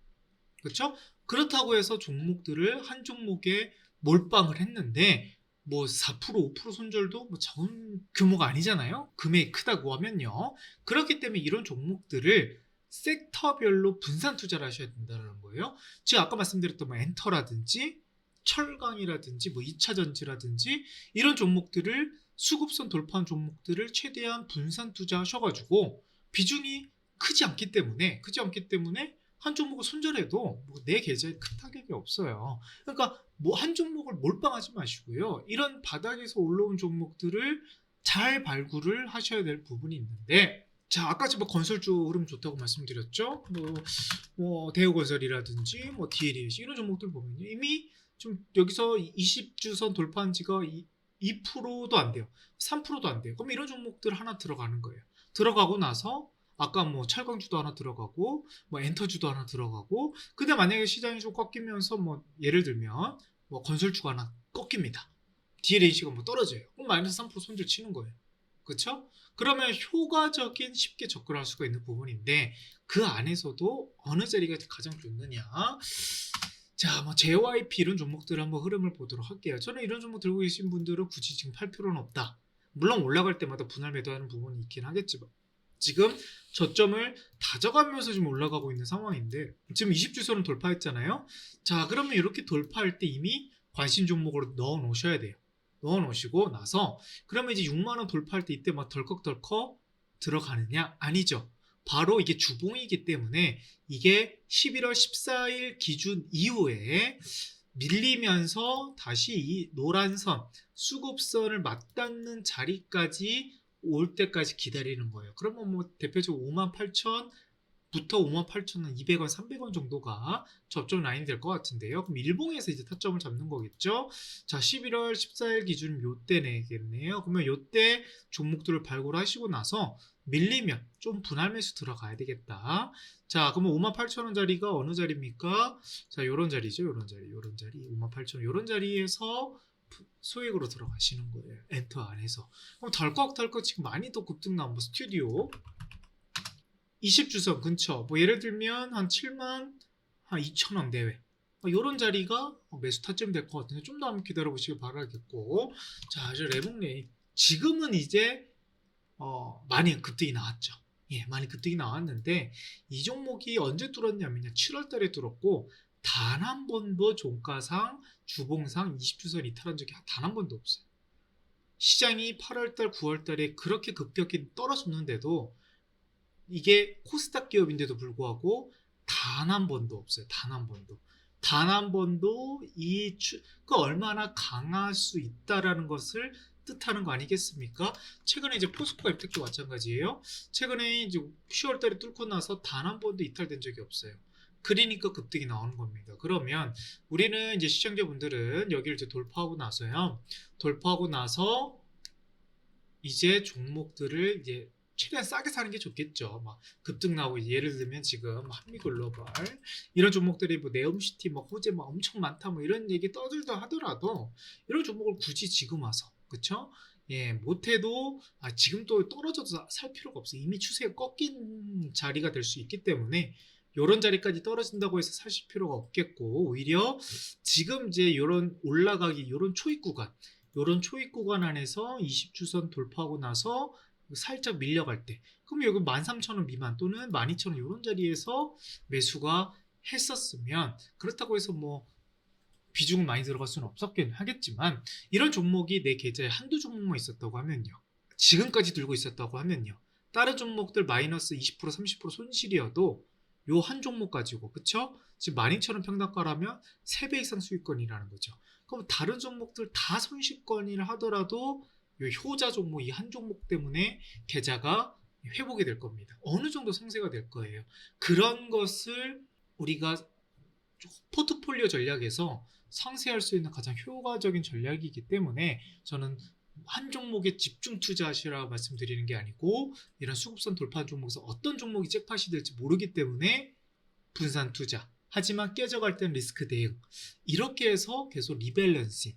그렇죠? 그렇다고 해서 종목들을 한 종목에 몰빵을 했는데 뭐 4%, 5% 손절도 뭐 적은 규모가 아니잖아요. 금액이 크다고 하면요. 그렇기 때문에 이런 종목들을 섹터별로 분산 투자를 하셔야 된다는 거예요. 제가 아까 말씀드렸던 뭐 엔터라든지 철강이라든지 뭐 2차 전지라든지 이런 종목들을, 수급선 돌파한 종목들을 최대한 분산 투자하셔가지고 비중이 크지 않기 때문에 한 종목을 손절해도 뭐 내 계좌에 큰 타격이 없어요. 그러니까 뭐 한 종목을 몰빵하지 마시고요. 이런 바닥에서 올라온 종목들을 잘 발굴을 하셔야 될 부분이 있는데, 자, 아까 뭐 건설주 흐름 좋다고 말씀드렸죠. 뭐 대우건설이라든지 뭐 DLH 이런 종목들 보면요, 이미 좀 여기서 20주선 돌파한 지가 2%도 안 돼요. 3%도 안 돼요. 그럼 이런 종목들 하나 들어가는 거예요. 들어가고 나서 아까 뭐 철강주도 하나 들어가고 뭐 엔터주도 하나 들어가고, 근데 만약에 시장이 좀 꺾이면서 뭐 예를 들면 뭐 건설주가 하나 꺾입니다. DLH가 뭐 떨어져요. 그럼 마이너스 3% 손절 치는 거예요. 그렇죠? 그러면 효과적인 쉽게 접근할 수가 있는 부분인데, 그 안에서도 어느 자리가 가장 좋느냐? 자, 뭐 JYP 이런 종목들 한번 흐름을 보도록 할게요. 저는 이런 종목 들고 계신 분들은 굳이 지금 팔 필요는 없다. 물론 올라갈 때마다 분할 매도하는 부분이 있긴 하겠지만 지금 저점을 다져가면서 지금 올라가고 있는 상황인데, 지금 20주선은 돌파했잖아요. 자, 그러면 이렇게 돌파할 때 이미 관심 종목으로 넣어 놓으셔야 돼요. 넣어 놓으시고 나서 그러면 이제 6만원 돌파할 때 이때 막 덜컥덜컥 들어가느냐? 아니죠. 바로 이게 주봉이기 때문에 이게 11월 14일 기준 이후에 밀리면서 다시 이 노란 선, 수급선을 맞닿는 자리까지 올 때까지 기다리는 거예요. 그러면 뭐 대표적으로 58,000 부터 58,200원, 300원 정도가 접점 라인이 될 것 같은데요. 그럼 일봉에서 이제 타점을 잡는 거겠죠. 자, 11월 14일 기준 요때 내겠네요. 그러면 요때 종목들을 발굴하시고 나서 밀리면 좀 분할 매수 들어가야 되겠다. 자, 그러면 58,000원짜리가 어느 자리입니까? 자, 요런 자리죠. 요런 자리. 58,000원. 요런 자리에서 소액으로 들어가시는 거예요. 엔터 안에서. 그럼 덜컥덜컥 지금 많이 더 급등 나온 뭐 스튜디오 20주선 근처, 뭐 예를 들면 한 7만 한 2천원 내외, 이런 자리가 매수 타점이 될 것 같은데 좀 더 한번 기다려 보시길 바라겠고, 자, 이제 레몬레이 지금은 이제 많이 급등이 나왔죠. 예, 많이 급등이 나왔는데 이 종목이 언제 뚫었냐면요, 7월달에 뚫었고 단 한 번도 종가상 주봉상 20주선 이탈한 적이 단 한 번도 없어요. 시장이 8월달 9월달에 그렇게 급격히 떨어졌는데도 이게 코스닥 기업인데도 불구하고 단 한 번도 없어요. 단 한 번도. 단 한 번도 그 얼마나 강할 수 있다라는 것을 뜻하는 거 아니겠습니까? 최근에 이제 포스코가 앱텍도 마찬가지예요. 최근에 이제 10월 달에 뚫고 나서 단 한 번도 이탈된 적이 없어요. 그러니까 급등이 나오는 겁니다. 그러면 우리는 이제 시청자분들은 여기를 이제 돌파하고 나서요. 돌파하고 나서 이제 종목들을 이제 최대한 싸게 사는 게 좋겠죠. 막 급등 나오고, 예를 들면 지금 한미글로벌 이런 종목들이 뭐 네옴시티, 뭐 호재 뭐 엄청 많다 뭐 이런 얘기 떠들다 하더라도 이런 종목을 굳이 지금 와서, 그쵸? 예, 못해도 지금 또 떨어져도 살 필요가 없어요. 이미 추세가 꺾인 자리가 될 수 있기 때문에 이런 자리까지 떨어진다고 해서 사실 필요가 없겠고, 오히려 지금 이제 이런 올라가기, 이런 초입 구간, 요런 초입 구간 안에서 20주선 돌파하고 나서 살짝 밀려갈 때, 그럼 여기 13,000원 미만 또는 12,000원 이런 자리에서 매수가 했었으면, 그렇다고 해서 뭐 비중은 많이 들어갈 수는 없었긴 하겠지만 이런 종목이 내 계좌에 한두 종목만 있었다고 하면요, 지금까지 들고 있었다고 하면요, 다른 종목들 마이너스 20% 30% 손실이어도 요 한 종목 가지고, 그쵸? 지금 12,000원 평단가라면 3배 이상 수익권이라는 거죠. 그럼 다른 종목들 다 손실권이라 하더라도 요 효자 종목, 이 한 종목 때문에 계좌가 회복이 될 겁니다. 어느 정도 상세가 될 거예요. 그런 것을 우리가 포트폴리오 전략에서 상쇄할 수 있는 가장 효과적인 전략이기 때문에 저는 한 종목에 집중 투자하시라고 말씀드리는 게 아니고, 이런 수급선 돌파 종목에서 어떤 종목이 잭팟이 될지 모르기 때문에 분산 투자, 하지만 깨져갈 땐 리스크 대응, 이렇게 해서 계속 리밸런싱,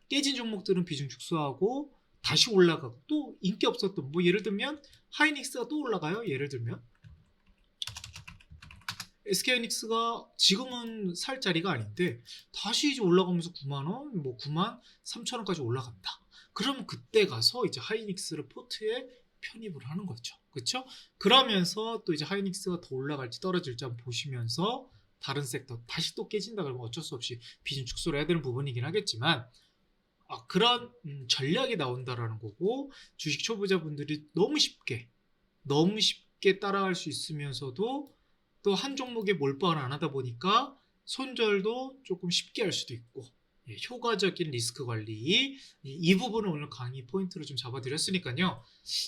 깨진 종목들은 비중 축소하고 다시 올라가고, 또 인기 없었던 뭐 예를 들면 하이닉스가 또 올라가요. 예를 들면 SK하이닉스가 지금은 살 자리가 아닌데 다시 이제 올라가면서 9만원, 뭐 9만 3천원까지 올라간다. 그러면 그때 가서 이제 하이닉스를 포트에 편입을 하는 거죠. 그렇죠? 그러면서 또 이제 하이닉스가 더 올라갈지 떨어질지 한번 보시면서 다른 섹터 다시 또 깨진다 그러면 어쩔 수 없이 비중 축소를 해야 되는 부분이긴 하겠지만, 그런 전략이 나온다라는 거고, 주식 초보자분들이 너무 쉽게 쉽게 따라갈 수 있으면서도 또 한 종목에 몰빵을 안 하다 보니까 손절도 조금 쉽게 할 수도 있고 효과적인 리스크 관리 이 부분을 오늘 강의 포인트로 좀 잡아드렸으니까요.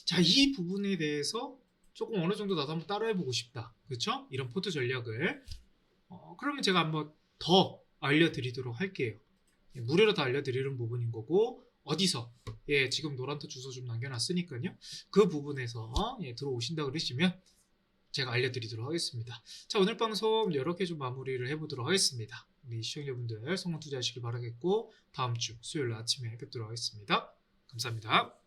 자, 이 부분에 대해서 조금 어느 정도 나도 한번 따라해보고 싶다. 그렇죠? 이런 포트 전략을 그러면 제가 한번 더 알려드리도록 할게요. 무료로 다 알려드리는 부분인 거고 어디서 지금 노란토 주소 좀 남겨놨으니까요. 그 부분에서 들어오신다 그러시면 제가 알려드리도록 하겠습니다. 자, 오늘 방송 이렇게 좀 마무리를 해보도록 하겠습니다. 우리 시청자분들 성공 투자하시길 바라겠고 다음 주 수요일 아침에 뵙도록 하겠습니다. 감사합니다.